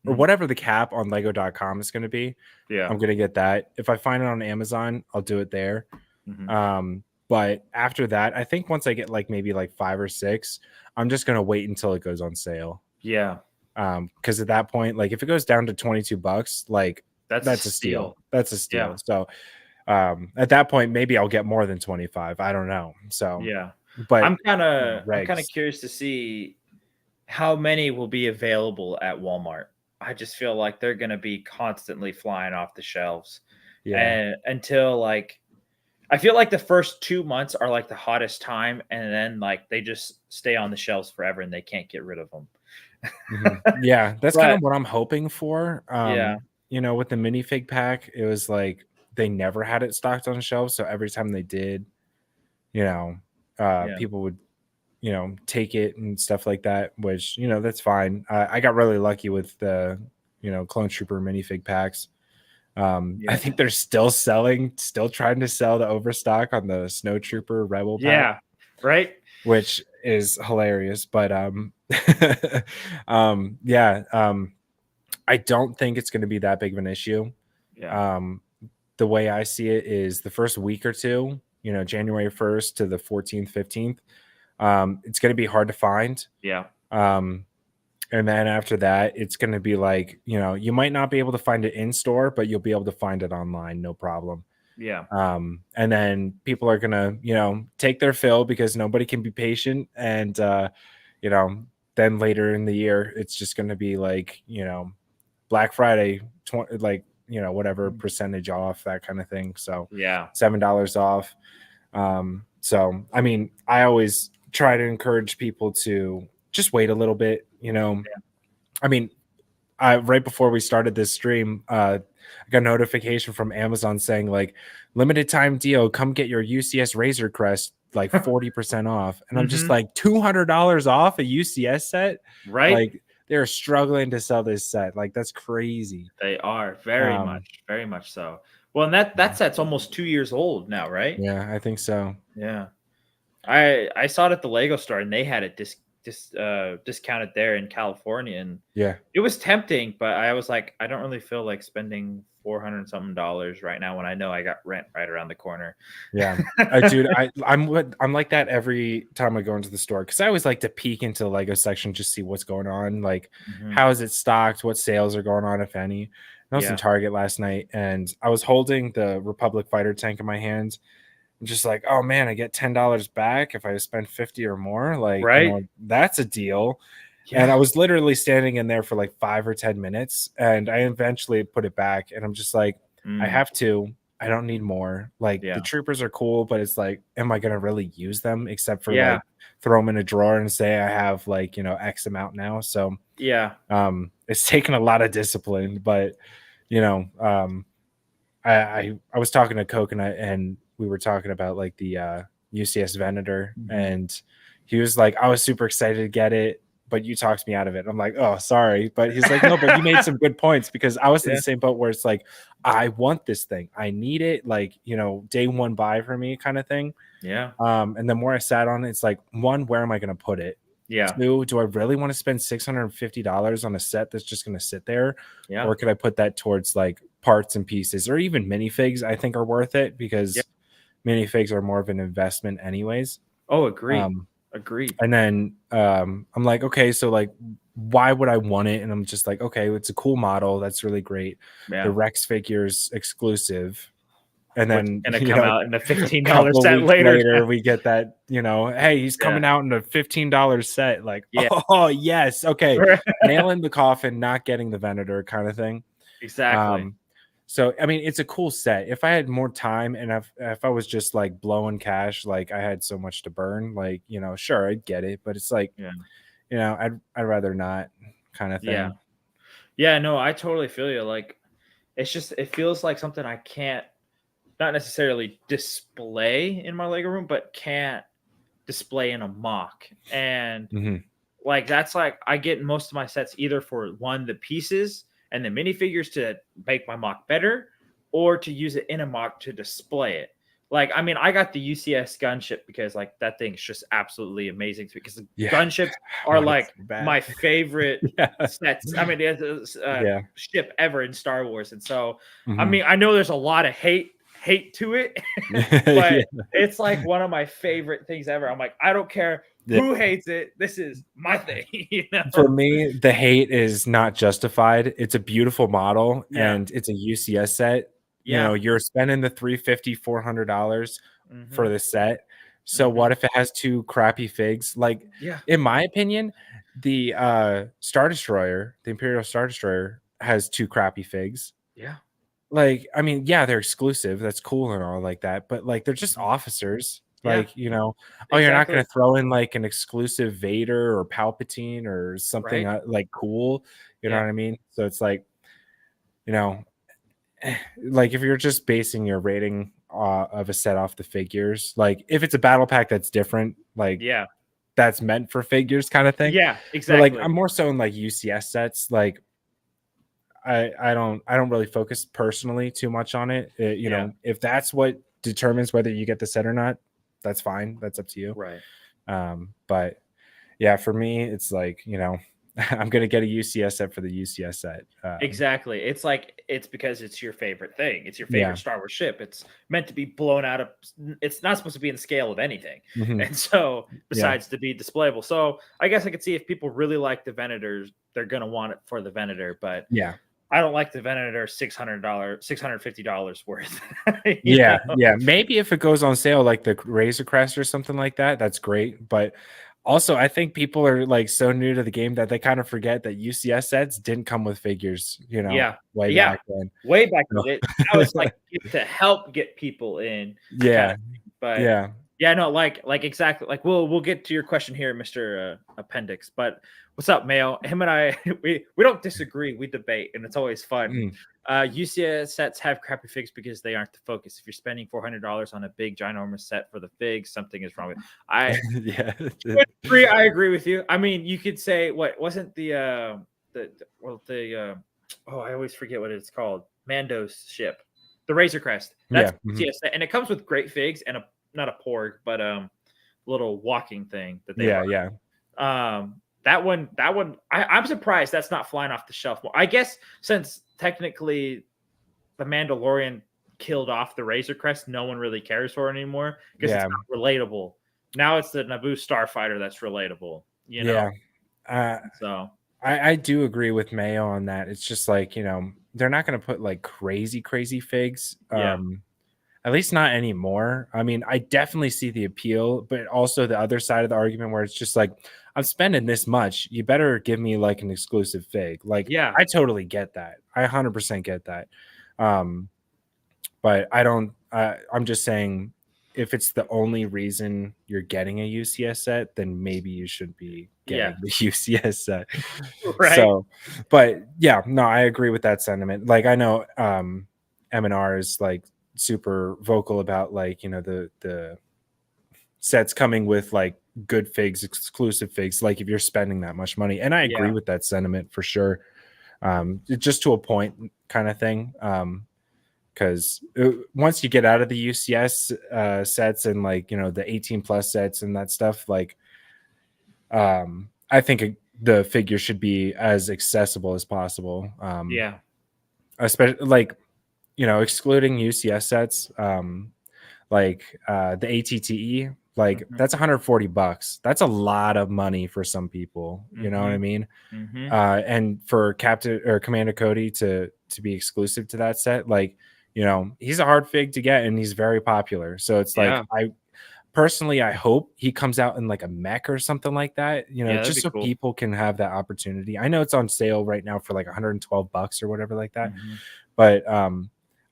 or Mhm. whatever the cap on Lego.com is gonna be. Yeah. I'm gonna get that. If I find it on Amazon, I'll do it there. Mhm. But after that, I think once I get like maybe like 5 or 6, I'm just gonna wait until it goes on sale. Yeah. Because at that point, like if it goes down to $22, like That's a that's a steal. steal. That's a Yeah. steal. So at that point, maybe I'll get more than 25. I don't know. So, Yeah. but I'm kinda regs. curious to see how many will be available at Walmart. I just feel like they're gonna be constantly flying off the shelves, Yeah. and until, like I feel like the first 2 months are, like, the hottest time, and then, like, they just stay on the shelves forever, and they can't get rid of them. Yeah, that's kind of But what I'm hoping for. yeah, You know, with the minifig pack, it was like they never had it stocked on shelves. So every time they did, you know, yeah, people would, you know, take it and stuff like that, which, you know, that's fine. I got really lucky with the, you know, Clone Trooper minifig packs. I yeah, think they're still trying to sell the overstock on the Snow Trooper Rebel pack, yeah, right? which is hilarious. But yeah, I don't think it's going to be that big of an issue. Yeah, Um, the way I see it is the first week or two, you know, January 1st to the 14th, 15th, it's going to be hard to find. yeah, Um, and then after that, it's going to be like, you know, you might not be able to find it in store, but you'll be able to find it online, no problem. yeah, And then people are going to, you know, take their fill because nobody can be patient. And, you know, then later in the year, it's just going to be like, you know, Black Friday, like, you know, whatever mhm, percentage off, that kind of thing. So yeah, $7 off. So, I mean, I always try to encourage people to just wait a little bit, you know. I mean, right before we started this stream, I got a notification from Amazon saying like limited time deal, come get your UCS Razor Crest like 40% off. And I'm just mhm, like $200 off a UCS set. right? Like they're struggling to sell this set. Like that's crazy. They are Um, very much so. Well, and that set's almost 2 years old now, right? yeah, I think so. Yeah. I saw it at the Lego store, and they had it discounted there in California, and Yeah. it was tempting, but I was like, I don't really feel like spending 400 something dollars right now when I know I got rent right around the corner. Yeah. Dude, I'm like that every time I go into the store because I always like to peek into the Lego section, just see what's going on, like Mhm. how is it stocked, what sales are going on, if any. And I was in Yeah. Target last night and I was holding the Republic fighter tank in my hands. I'm just like, oh man, I get $10 back if I spend 50 or more. Like, you Right? know, that's a deal. And I Yeah. was literally standing in there for like 5 or 10 minutes and I eventually put it back. And I'm just like, I Mm. have to. I don't need more. Like the Yeah. troopers are cool, but it's like, am I gonna really use them except for Yeah. like throw them in a drawer and say I have like, you know, X amount now. So Yeah. it's taken a lot of discipline, but you know, I was talking to Coconut and we were talking about like the UCS Venator Mhm. and he was like, I was super excited to get it, but you talked me out of it. I'm like, oh, sorry. But he's like, no, but you made some good points because I was in Yeah. the same boat where it's like, I want this thing. I need it, like, you know, day one buy for me kind of thing. Yeah. And the more I sat on it, it's like, one, where am I gonna put it? Yeah. Two, do I really want to spend $650 on a set that's just gonna sit there? Yeah. Or could I put that towards like parts and pieces or even minifigs? I think are worth it Yeah. because minifigs are more of an investment anyways. Oh, agreed. Um, Agreed. and then I'm like, okay, so like why would I want it? And I'm just like, okay, it's a cool model, that's really great. The Yeah. Rex figures exclusive. And What's then, gonna you come know, out in the a $15 couple of set weeks later. later, we get that, you know, hey, he's Yeah. coming out in a $15 set. Like, Yeah. oh, yes. Okay. Nail in the coffin, not getting the Venator kind of thing. Exactly. Um, so, I mean, it's a cool set. If I had more time and if I was just like blowing cash, like I had so much to burn, like, you know, sure, I'd get it. But it's like, Yeah. you know, I'd rather not kind of Yeah. thing. Yeah, no, I totally feel you, like, it feels like something I can't not necessarily display in my Lego room, but can't display in a mock. And like that's like I get most of my sets either for one, the pieces and the minifigures to make my mock better, or to use it in a mock to display it. Like, I mean, I got the UCS gunship because like that thing's just absolutely amazing because the gunships are like my favorite sets. I mean, it's ship ever in Star Wars. And so, I mean, I know there's a lot of hate to it, but it's like one of my favorite things ever. I'm like, I don't care who hates it. This is my thing. You know? For me, the hate is not justified. It's a beautiful model and it's a UCS set. You know, you're spending the $350, $400 for the set. So what if it has two crappy figs? Like, in my opinion, the Star Destroyer, the Imperial Star Destroyer, has two crappy figs. Yeah. Like, I mean, yeah, they're exclusive. That's cool and all like that. But like, they're just officers. Like, you know, you're not going to throw in like an exclusive Vader or Palpatine or something like cool. You know what I mean? So it's like, you know, like if you're just basing your rating of a set off the figures, like if it's a battle pack that's different, like that's meant for figures kind of thing. Yeah, exactly. But like I'm more so in like UCS sets. Like I don't really focus personally too much on it. You know, if that's what determines whether you get the set or not, that's fine. That's up to you. Right. But yeah, for me, it's like, you know, I'm going to get a UCS set for the UCS set. Exactly. It's like, it's because it's your favorite thing. It's your favorite Star Wars ship. It's meant to be blown out of, it's not supposed to be in scale of anything. And so besides to be displayable. So I guess I could see if people really like the Venators, they're going to want it for the Venator, but I don't like the Venator $650 worth. Yeah. Maybe if it goes on sale, like the Razor Crest or something like that, that's great. But also, I think people are like so new to the game that they kind of forget that UCS sets didn't come with figures, you know, way back then. Way back then. That was like to help get people in. Yeah. But no, like exactly. Like we'll get to your question here, Mr. Appendix. But what's up, Mayo? Him and I, we don't disagree. We debate, and it's always fun. UCS sets have crappy figs because they aren't the focus. If you're spending $400 on a big ginormous set for the figs, something is wrong with it. I agree with you. I mean, you could say what wasn't I always forget what it's called. Mando's ship, the Razor Crest. That's UCS set, and it comes with great figs and not a porg, but little walking thing that they that one I'm surprised that's not flying off the shelf more. I guess since technically the Mandalorian killed off the Razor Crest, no one really cares for it anymore because it's not relatable. Now it's the Naboo Starfighter that's relatable, you know. So I do agree with Mayo on that. It's just like, you know, they're not going to put like crazy figs. At least not anymore. I mean, I definitely see the appeal, but also the other side of the argument where it's just like, I'm spending this much. You better give me like an exclusive fig. Like, I totally get that. I 100% get that. But I don't, I'm just saying if it's the only reason you're getting a UCS set, then maybe you should be getting the UCS set. So, but yeah, no, I agree with that sentiment. Like, I know M&R is like super vocal about like, you know, the sets coming with like good figs, exclusive figs, like if you're spending that much money. And I agree with that sentiment for sure. Just to a point kind of thing. Because once you get out of the UCS sets and like, you know, the 18 plus sets and that stuff, like I think the figure should be as accessible as possible. Especially like, you know, excluding UCS sets, like the ATTE, like that's $140. That's a lot of money for some people. You know what I mean? And for Captain or Commander Cody to be exclusive to that set, like, you know, he's a hard fig to get and he's very popular. So it's like, I personally, I hope he comes out in like a mech or something like that, you know, just so people can have that opportunity. I know it's on sale right now for like $112 or whatever like that. But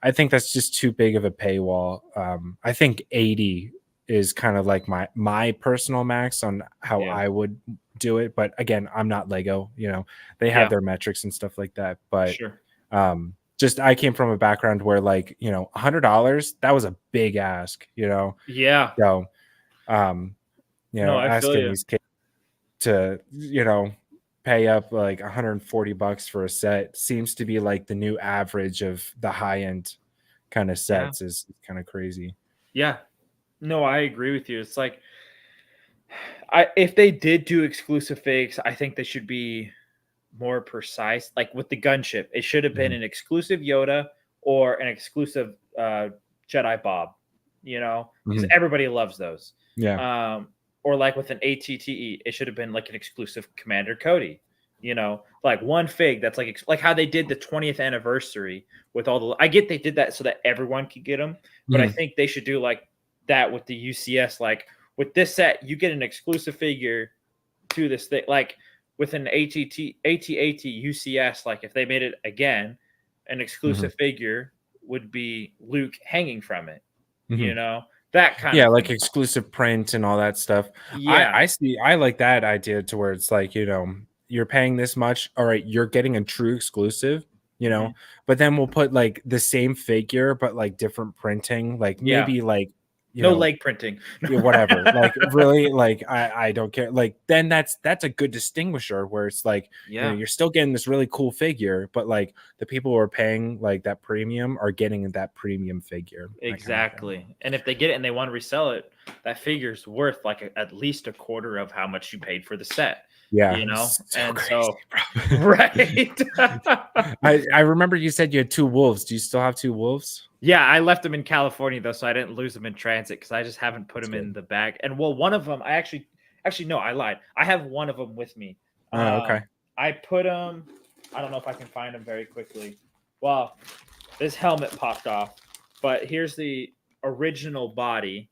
I think that's just too big of a paywall. I think 80 is kind of like my personal max on how I would do it. But again, I'm not Lego, you know, they have their metrics and stuff like that. But just I came from a background where like, $100, that was a big ask, Yeah. So, No, I feel asking you. these kids to, pay up like $140 for a set seems to be like the new average of the high end kind of Yeah. sets is kind of crazy. Yeah. No, I agree with you. It's like if they did do exclusive fakes, I think they should be more precise. Like with the gunship, it should have been Mhm. an exclusive Yoda or an exclusive Jedi Bob, because Mhm. everybody loves those. Yeah. Or like with an ATTE, it should have been like an exclusive Commander Cody. Like one fig that's like how they did the 20th anniversary with all the. I get they did that so that everyone could get them, but I Mhm. think they should do like that with the UCS. Like with this set, you get an exclusive figure to this thing. Like with an ATAT UCS, like if they made it again, an Mhm. exclusive figure would be Luke hanging from it. You Mhm. know that kind Yeah, of like thing. exclusive print and all that stuff. I Yeah. I see I like that idea to where it's like, you're paying this much, all right, you're getting a true exclusive, Mhm. but then we'll put like the same figure but like different printing, like Yeah. maybe like, No leg printing. yeah, whatever. Like really, like I don't care. Like then that's a good distinguisher where it's like, Yeah. you're still getting this really cool figure, but like the people who are paying like that premium are getting that premium figure, that kind of thing. Exactly. And if they get it and they want to resell it, that figure's worth like at least a quarter of how much you paid for the set, Yeah, it's so And crazy, so, bro. right. I remember you said you had two wolves. Do you still have two wolves? Yeah, I left them in California though, so I didn't lose them in transit because I just haven't put That's them in good. the bag. And well, one of them, I actually no, I lied. I have one of them with me. Oh, okay. I put them. I don't know if I can find them very quickly. Well, this helmet popped off, but here's the original body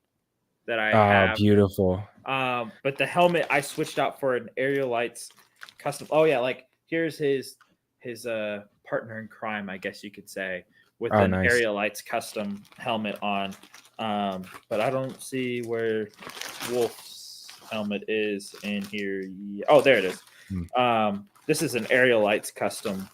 that I Oh, have. beautiful. But the helmet I switched out for an Aerial Lights custom. Oh yeah, like here's his partner in crime, I guess you could say, with Oh, an nice. Aerial Lights custom helmet on. But I don't see where Wolf's helmet is in here. Oh, there it is. Hmm. This is an Aerial Lights custom.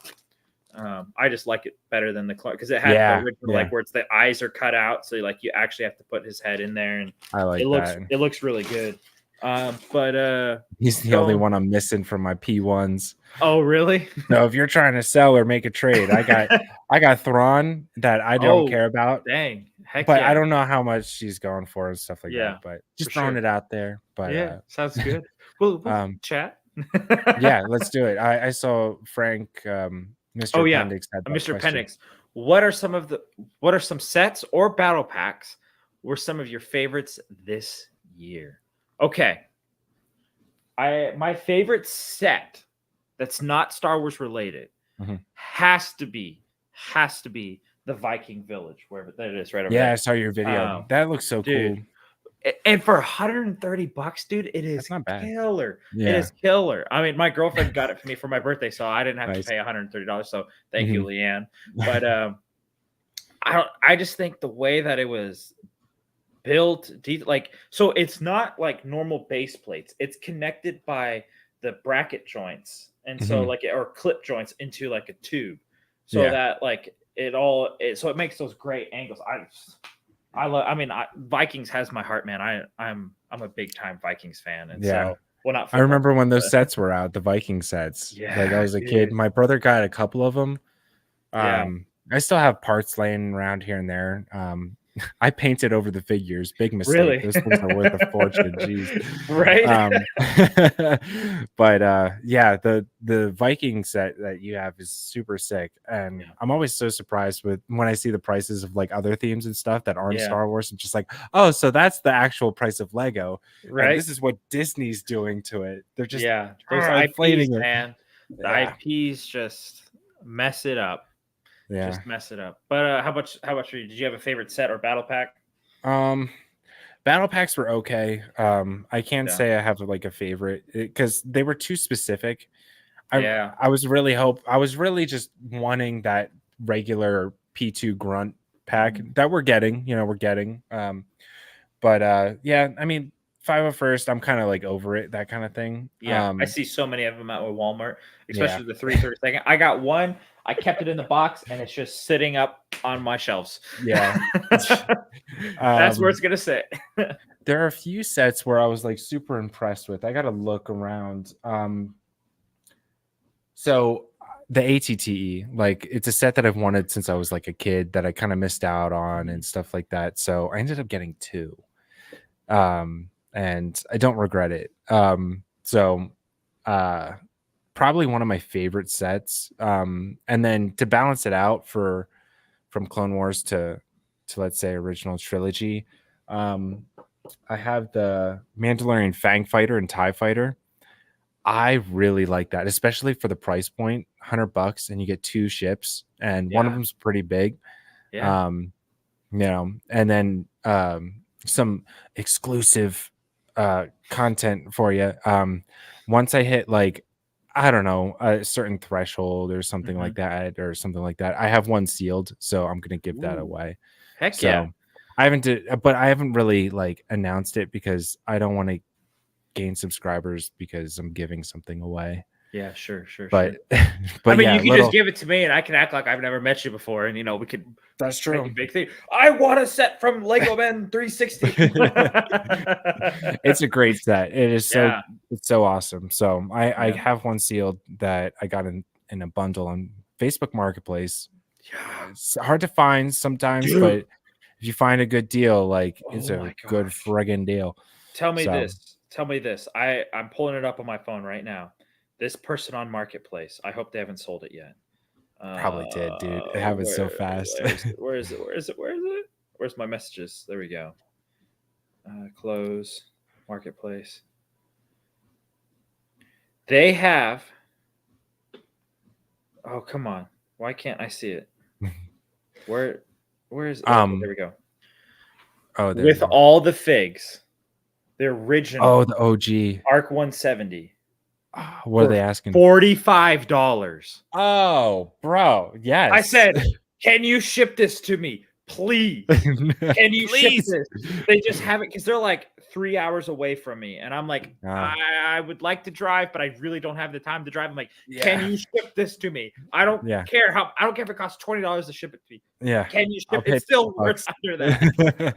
I just like it better than the because it had the Yeah, original, yeah. like where it's the eyes are cut out, so like you actually have to put his head in there, and I it like looks that. it looks really good. But He's the only going. one I'm missing from my P1s. Oh really? So if you're trying to sell or make a trade, I got Thrawn that I don't Oh care about, dang! Heck but I yeah! don't know how much she's going for and stuff like that. Yeah, But for just throwing sure. it out there. But Yeah, sounds good. We'll um, chat. yeah, let's do it. I saw Frank, Mr. Oh yeah, Appendix had that Mr. question. Appendix. What are some sets or battle packs were some of your favorites this year? Okay, my favorite set that's not Star Wars related Mhm. has to be the Viking Village, wherever that is, right over Yeah, there. I saw your video. Um, That looks so dude, cool. and for $130, dude, it That's is not bad. killer. It Yeah, is killer. I mean, my girlfriend got it for me for my birthday, so I didn't have to nice. pay $130. So thank you, Mhm. Leanne. But I just think the way that it was built, like, so it's not like normal base plates. It's connected by the bracket joints, and so Mhm. like or clip joints into like a tube, so Yeah. that like so it makes those great angles. I love. I mean, Vikings has my heart, man. I'm a big time Vikings fan, and Yeah. so well, not I football, remember when those but sets were out, the Viking sets. Like I yeah, was a kid. dude, My brother got a couple of them. yeah, I still have parts laying around here and there. I painted over the figures. Big mistake. really, Those things are worth a fortune. Jeez. right? Um, but yeah, the Viking set that you have is super sick, and Yeah, I'm always so surprised with when I see the prices of like other themes and stuff that aren't yeah, Star Wars. I'm just like, oh, so that's the actual price of Lego, and right. this is what Disney's doing to it. They're just Yeah, those IPs, inflating it. man. The Yeah, IPs just mess it up. yeah. Just mess it up. But how about you? Did you have a favorite set or battle pack? Um, Battle packs were okay. I can't Yeah. say I have like a favorite because they were too specific. I Yeah. I was really just wanting that regular P2 grunt pack Mhm. that we're getting. But yeah, I mean 501st, I'm kind of like over it, that kind of thing. Yeah. I see so many of them out at Walmart, Yeah. especially the 332nd. I got one. I kept it in the box, and it's just sitting up on my shelves. Yeah. That's where it's gonna sit. There are a few sets where I was like super impressed with. I got to look around. So the ATTE, like it's a set that I've wanted since I was like a kid that I kind of missed out on and stuff like that. So I ended up getting two. And I don't regret it. Probably one of my favorite sets. And then to balance it out from Clone Wars to let's say original trilogy, I have the Mandalorian Fang Fighter and TIE Fighter. I really like that, especially for the price point, $100, and you get two ships, and one of them's pretty big. Yeah. And then some exclusive content for you. Once I hit like, I don't know, a certain threshold or something like that, I have one sealed, so I'm gonna give that away. Heck so yeah. I haven't really like announced it because I don't want to gain subscribers because I'm giving something away. Yeah, sure. But I mean, yeah, you can just give it to me, and I can act like I've never met you before, and we could. That's true. Make a big thing. I want a set from LEGOMEN360. It's a great set. It is it's so awesome. So I have one sealed that I got in a bundle on Facebook Marketplace. Yeah. It's hard to find sometimes, but if you find a good deal, like it's a good friggin' deal. Tell me this. I'm pulling it up on my phone right now. This person on Marketplace. I hope they haven't sold it yet. Probably did, dude. It happened so fast. Where is it? Where's my messages? There we go. Close Marketplace. They have. Oh, come on. Why can't I see it? Where is it? There we go. Oh, with all the figs. The original. Oh, the OG. Arc 170. What are they asking? $45. Oh, bro. Yes. I said, can you ship this to me? Please. Can you ship this? They just have it because they're like 3 hours away from me. And I'm like, I would like to drive, but I really don't have the time to drive. I'm like, can you ship this to me? I don't care if it costs $20 to ship it to me. Yeah. Can you ship it? It's still worth under that.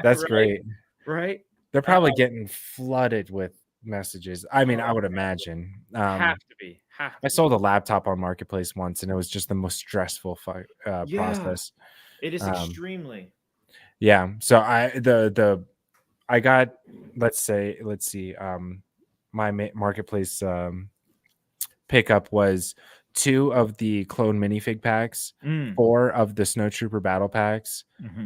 That's great. Right? They're probably getting flooded with messages. I mean, I would imagine. Have to be. I sold a laptop on Marketplace once, and it was just the most stressful process. It is extremely. Yeah. So I got, let's see, my Marketplace pickup was 2 of the clone minifig packs, 4 of the Snowtrooper battle packs,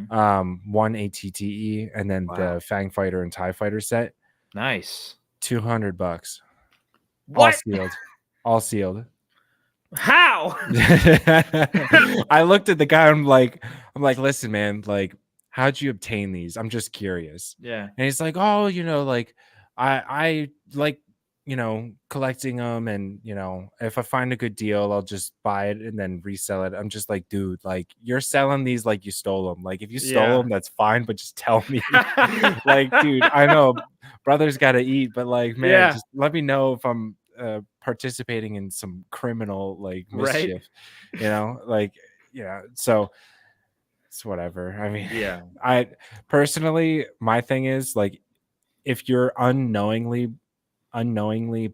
1 ATTE, and then the Fang Fighter and TIE Fighter set. Nice. $200. What? All sealed. How? I looked at the guy. I'm like, listen, man, like, how'd you obtain these? I'm just curious. Yeah. And he's like, oh, like I like, collecting them, and if I find a good deal, I'll just buy it and then resell it. I'm just like, dude, like, you're selling these like you stole them. Like, if you stole them, that's fine, but just tell me. Like, dude, I know brothers got to eat, but like, man, just let me know if I'm participating in some criminal like mischief, like, so it's whatever. I mean, I personally, my thing is like, if you're unknowingly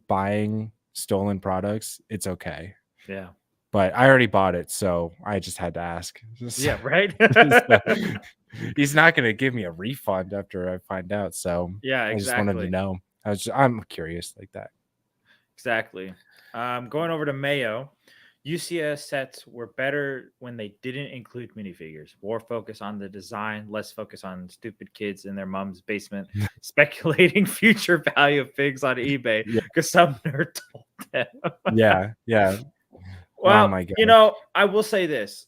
buying stolen products, it's okay. Yeah. But I already bought it, so I just had to ask. Yeah, right. He's not going to give me a refund after I find out. So yeah, exactly. I just wanted to know. I'm curious like that. Exactly. Going over to Mayo, UCS sets were better when they didn't include minifigures. More focus on the design, less focus on stupid kids in their mom's basement speculating future value of figs on eBay because some nerd told them. Yeah. Well, oh my God. I will say this.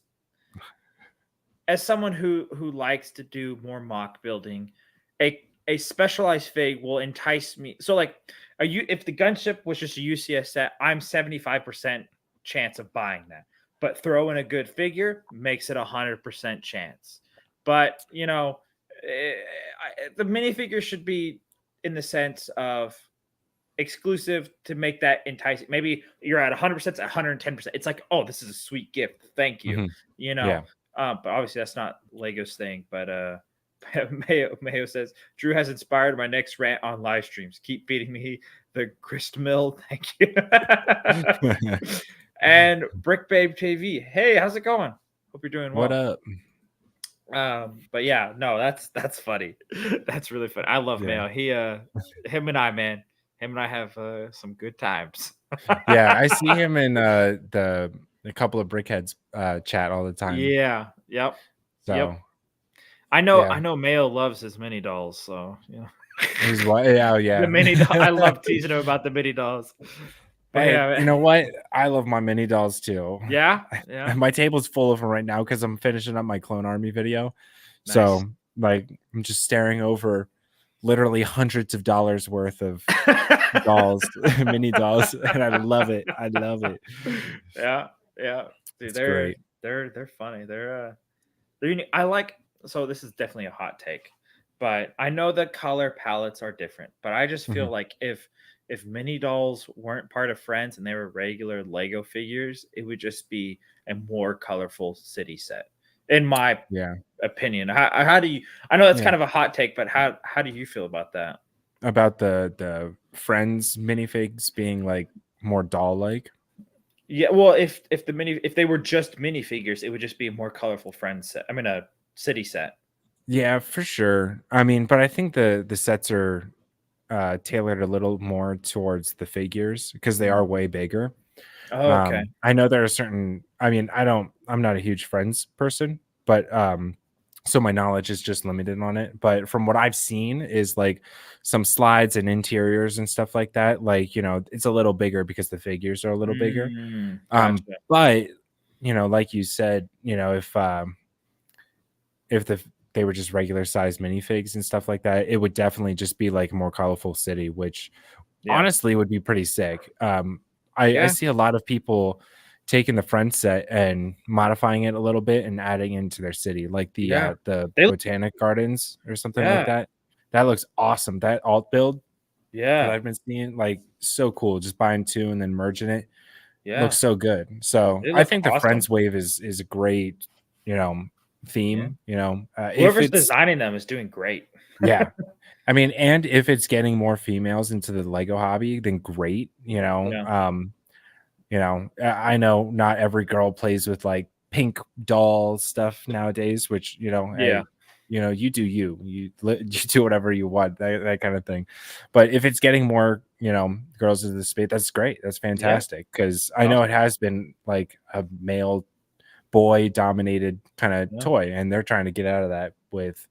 As someone who likes to do more mock building, a specialized fig will entice me. So like, if the gunship was just a UCS set, I'm 75% chance of buying that. But throw in a good figure makes it 100% chance. But the minifigure should be in the sense of exclusive to make that enticing. Maybe you're at 100% to 110%. It's like, oh, this is a sweet gift. Thank you. Mhm. You know, Yeah. but obviously that's not Lego's thing. But Mayo says Drew has inspired my next rant on live streams. Keep feeding me the grist mill. Thank you. And Brick Babe TV. Hey, how's it going? Hope you're doing What well. up? But yeah, no, that's funny. That's really funny. I love Yeah. Mayo. Him and I, man, him and I have some good times. Yeah, I see him in a couple of Brickheads chat all the time. Yeah. Yep. So I yeah, know Mayo loves his mini dolls, so he's what? Yeah, the yeah. mini I love teasing him about the mini dolls. But Hey, yeah, you know what? I love my mini dolls too. yeah. My table's full of them right now because I'm finishing up my Clone Army video. Nice. So like I'm just staring over literally hundreds of dollars worth of dolls, mini dolls, and I love it. I love it. Yeah. Dude, It's great. they're funny. They're unique. So this is definitely a hot take, but I know the color palettes are different, but I just feel Mhm. like if mini dolls weren't part of Friends and they were regular Lego figures, it would just be a more colorful city set, in my Yeah. opinion. How do you? I know that's Yeah. kind of a hot take, but how do you feel about that? About the Friends minifigs being like more doll like. Yeah, well, if they were just minifigures, it would just be a more colorful Friends set. I mean, a city set. Yeah, for sure. I mean, but I think the sets are tailored a little more towards the figures because they are way bigger. Oh, okay. I know there are certain, I mean, I'm not a huge Friends person, but so my knowledge is just limited on it. But from what I've seen is like some slides and interiors and stuff like that. Like, it's a little bigger because the figures are a little bigger. Gotcha. But like you said, if they were just regular size minifigs and stuff like that, it would definitely just be like a more colorful city, which Yeah. honestly would be pretty sick. I Yeah. see a lot of people taking the front set and modifying it a little bit and adding into their city, like Yeah. the They look Botanic Gardens or something like Yeah. that. That looks awesome. That alt build that Yeah. I've been seeing, like so cool. Just buying two and then merging it Yeah. looks so good. So They I look think the awesome. Friends wave is a great, theme. If Whoever's it's designing them is doing great. yeah, I mean, and if it's getting more females into the Lego hobby, then great. Yeah. I know not every girl plays with like pink doll stuff nowadays, which Yeah. hey, you do you do whatever you want, that kind of thing. But if it's getting more, girls into the space, that's great. That's Yeah. fantastic because I know Awesome. it has been like a male boy dominated kind of Yeah. toy, and they're trying to get out of that with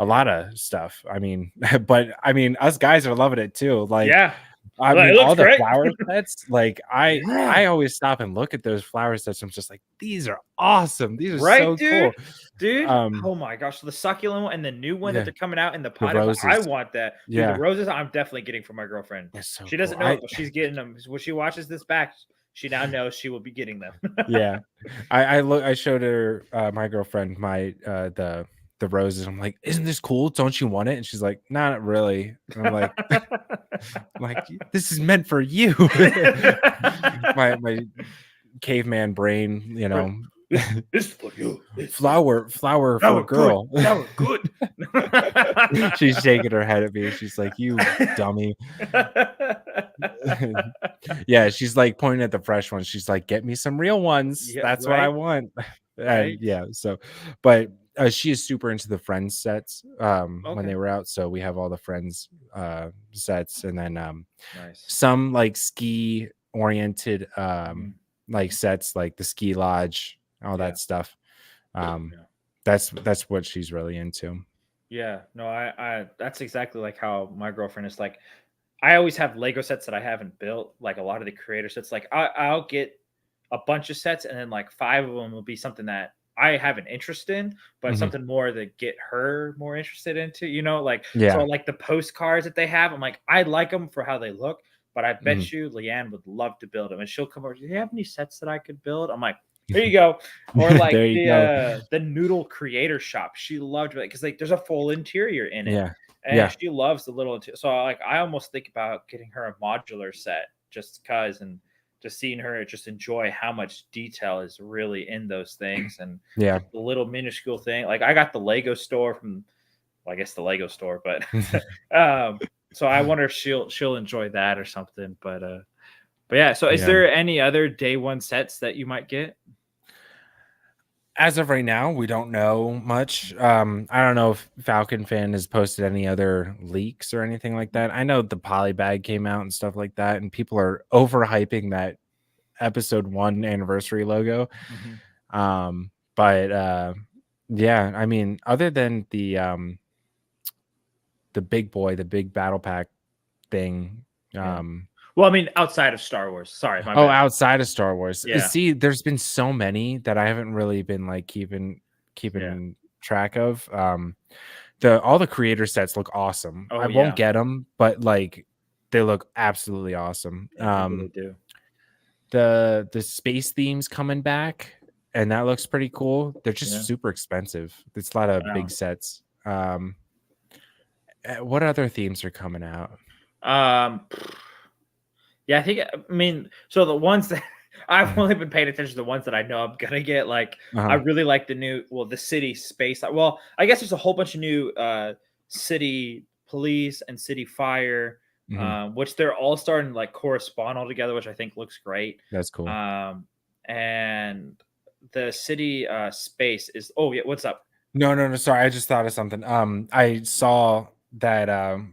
a lot of stuff. I mean, but I mean, us guys are loving it too. Like, Yeah. I Well, it mean, looks all the great. flower sets, like Yeah. I always stop and look at those flower sets. I'm just like, these are awesome. These are Right, so dude? cool. Dude, oh my gosh, the succulent one and the new one that Yeah, they're coming out in the the pot. I roses. want that. Dude, the Yeah, roses I'm definitely getting for my girlfriend. they're so She cool. doesn't know it, but she's getting them. When she watches this back, she now knows she will be getting them. Yeah, I showed her my girlfriend the roses. I'm like, isn't this cool? Don't you want it? And she's like, nah, not really. And I'm like, this is meant for you. my caveman brain, This for you. flower for Flower good. girl. Flower good. She's shaking her head at me. She's like, you dummy. Yeah, she's like pointing at the fresh ones. She's like, get me some real ones. Yeah, That's what I right, want. And right. yeah, so but she is super into the Friends sets when Okay, they were out. So we have all the Friends sets, and then nice. some like ski oriented Mhm. like sets, like the ski lodge, all Yeah, that stuff. Um yeah. that's what she's really into. Yeah, no, I that's exactly like how my girlfriend is like. I always have Lego sets that I haven't built, like a lot of the creator sets. Like I'll get a bunch of sets, and then like 5 of them will be something that I have an interest in, but Mhm. something more that get her more interested into. Like so, Yeah. like the postcards that they have. I'm like, I like them for how they look, but I Mhm. bet you Leanne would love to build them, and she'll come over. Do you have any sets that I could build? I'm like, There you go. Or like There you go. the noodle creator shop. She loved it because like there's a full interior in it, Yeah. and Yeah. she loves the little. So like I almost think about getting her a modular set just because, and just seeing her just enjoy how much detail is really in those things, and Yeah. just the little minuscule thing. Like I got the Lego store from, well, I guess the Lego store, but so I wonder if she'll enjoy that or something. But yeah. So is Yeah. there any other day one sets that you might get? As of right now, we don't know much. I don't know if Falcon Fan has posted any other leaks or anything like that. I know the Polybag came out and stuff like that, and people are overhyping that episode 1 anniversary logo. Mhm. But yeah, I mean, other than the big boy, the big battle pack thing. Yeah. Well, I mean, outside of Star Wars. Sorry, my Oh, bad. outside of Star Wars. Yeah. See, there's been so many that I haven't really been like keeping Yeah. track of. All the creator sets look awesome. Oh I won't yeah. get them, but like they look absolutely awome. Yeah, they really do. The space themes coming back, and that looks pretty cool. They're just Yeah. super expensive. It's a lot of big Wow. sets. What other themes are coming out? Yeah, I mean, so the ones that I've only been paying attention to the ones that I know I'm gonna get. Like, I Uh-huh. really like the city space. Well, I guess there's a whole bunch of new city police and city fire, Mhm. which they're all starting to like correspond all together, which I think looks great. That's cool. And the city space is, oh yeah, what's up? No. Sorry, I just thought of something. I saw that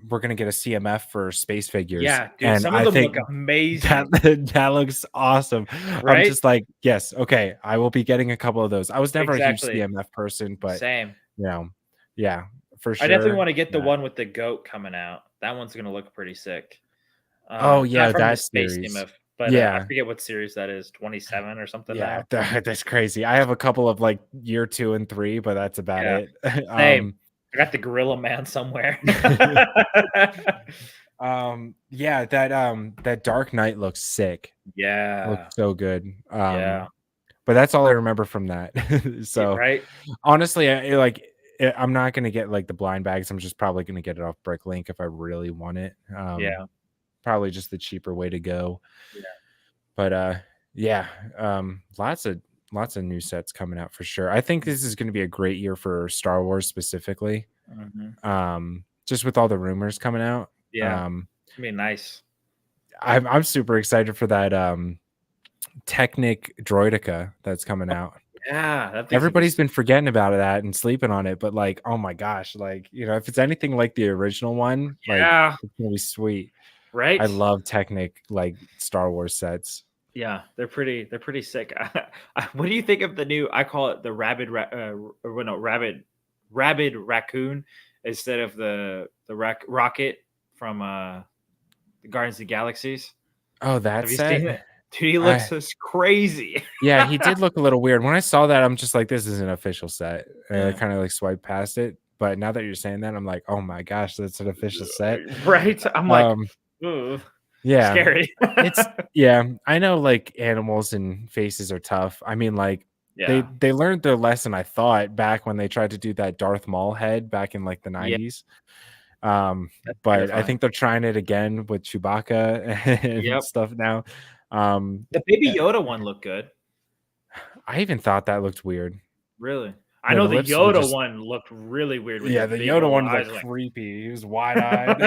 we're gonna get a CMF for space figures, Yeah, dude, and some of I them look think that amazing, that looks awesome. I'm right? just like, yes, okay, I will be getting a couple of those. I was never a huge Exactly. CMF person, but Same. you know, yeah, for I definitely sure. want to get the Yeah. one with the goat coming out. That one's gonna look pretty sick. Oh Not yeah, from the that space series. CMF, but I Yeah, forget what series that is, 27 or something yeah, now. that's crazy. I have a couple of like year 2 and 3, but that's about Yeah, it. same. I got the Gorilla Man somewhere. Yeah, that Dark Knight looks sick. Looks Yeah, so good. yeah, But that's all I remember from that. So right? honestly, I'm not gonna get like the blind bags. I'm just probably gonna get it off Bricklink if I really want it. Yeah, Probably just the cheaper way to go. yeah. But yeah, lots of new sets coming out for sure. I think this is gonna be a great year for Star Wars specifically. Mhm. Just with all the rumors coming out. Yeah, Um, it's gonna be nice. I'm super excited for that Technic Droidica that's coming out. Yeah, that thing's gonna be Everybody's been forgetting about that and sleeping on it, but like, oh my gosh, like, if it's anything like the original one, like yeah, it's gonna be sweet. I right? love Technic like Star Wars sets. Yeah, they're pretty sick. What do you think of the new? I call it the or well, no, rabid raccoon instead of the rocket from the Guardians of the Galaxies. Oh, that Have you seen set? it? Dude, he looks I just crazy. Yeah, he did look a little weird. When I saw that, I'm just like, this is an official set. And I Yeah. kind of like swiped past it. But now that you're saying that, I'm like, oh my gosh, that's an official set. Right? I'm like, Um, ooh, yeah. scary. It's yeah, I know like animals and faces are tough. I mean, like Yeah, they learned their lesson, I thought, back when they tried to do that Darth Maul head back in like the yeah, 90s. that's But I terrifying. think they're trying it again with Chewbacca and Yep. stuff now. Um, The Baby eh, Yoda one looked good. I even thought that looked weird. Really. I Yeah, know the the lips were Yoda just one looked really weird with yeah, his the big Yoda old one eyes looked like creepy. He was wide-eyed.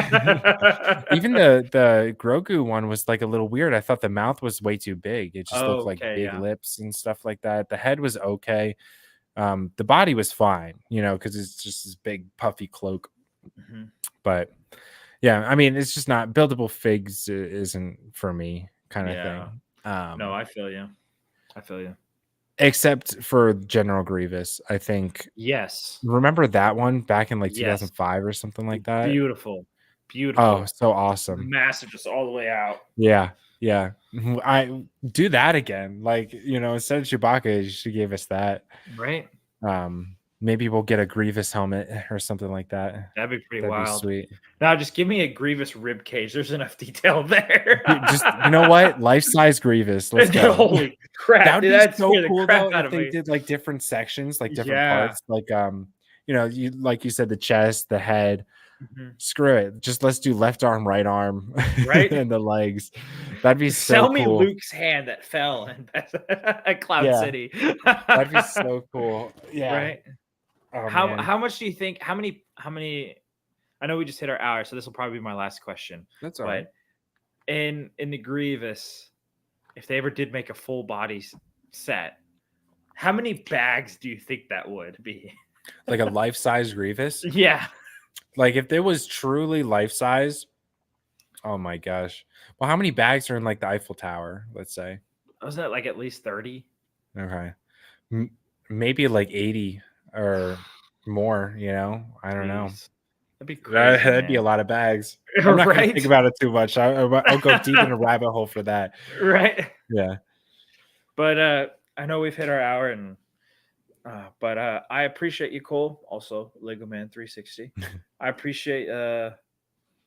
Even the Grogu one was like a little weird. I thought the mouth was way too big. It just looked like Okay, big yeah. lips and stuff like that. The head was okay. The body was fine, because it's just this big puffy cloak. Mhm. But yeah, I mean, it's just not buildable figs isn't for me kind of Yeah. thing. No, I feel you. I feel you. Except for General Grievous, I think. Yes. Remember that one back in like Yes. 2005 or something like that? Beautiful. Oh, Beautiful. so awesome. Massive, just all the way out. Yeah, yeah. I do that again. Like, instead of Chewbacca, you should give us that. Right? Um, maybe we'll get a Grievous helmet or something like that. That'd be pretty That'd be wild. sweet. Now, just give me a Grievous rib cage. There's enough detail there. Just, you know what? Life-size Grievous. Let's go. Holy crap! That would Dude, be that so scared the cool crap though out if of they me. did like different sections, like different Yeah. parts, like you like you said, the chest, the head. Mhm. Screw it. Just let's do left arm, right arm, Right? and the legs. That'd be so Sell me cool. Luke's hand that fell at Cloud Yeah. City. That'd be so cool. Yeah. Right? Oh, man. How much do you think? How many? I know we just hit our hour, so this will probably be my last question. That's all right. In the Grievous, if they ever did make a full body set, how many bags do you think that would be? Like a life-size Grievous? Yeah. Like if it was truly life-size, oh my gosh. Well, how many bags are in like the Eiffel Tower, let's say? Wasn't it like at least 30? Okay. Maybe like 80 or more, I don't know. That'd be crazy. That'd be a lot of bags. I'm not gonna think about it too much. I'll go deep in a rabbit hole for that. Right. Yeah. But I know we've hit our hour, and but I appreciate you, Cole. Also, LEGOMEN360. I appreciate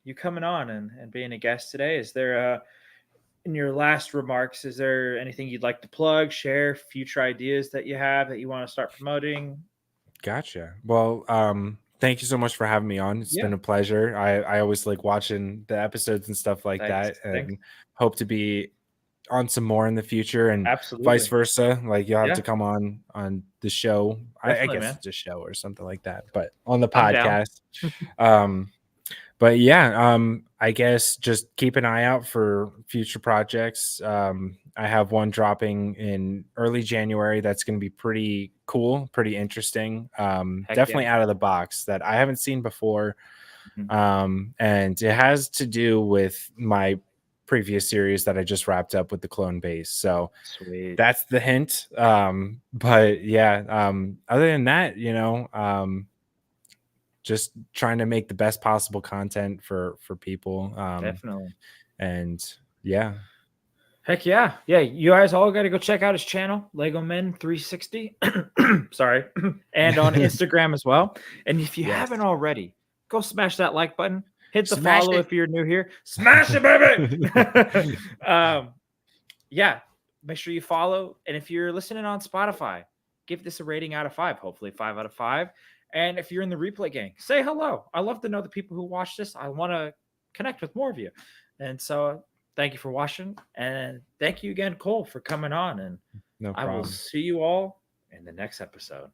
you coming on and being a guest today. Is there in your last remarks, is there anything you'd like to plug, share, future ideas that you have that you want to start promoting? Gotcha. Well, thank you so much for having me on. It's been a pleasure. I always like watching the episodes and stuff like that, and hope to be on some more in the future, and vice versa. Like you'll have to come on the show. I guess it's a show or something like that, but on the podcast. But yeah, I guess just keep an eye out for future projects. I have one dropping in early January that's going to be pretty cool, pretty interesting. Definitely out of the box that I haven't seen before. And it has to do with my previous series that I just wrapped up with the clone base. So that's the hint. But yeah, other than that, just trying to make the best possible content for people. Definitely. And yeah. Heck yeah. Yeah. You guys all got to go check out his channel, LEGOMEN360. Sorry. And on Instagram as well. And if you haven't already, go smash that like button. Hit the follow if you're new here. Smash it, baby. Yeah. Make sure you follow. And if you're listening on Spotify, give this a rating out of 5. Hopefully 5 out of 5. And if you're in the replay gang, say hello. I love to know the people who watch this. I want to connect with more of you. And so thank you for watching. And thank you again, Cole, for coming on. And I will see you all in the next episode.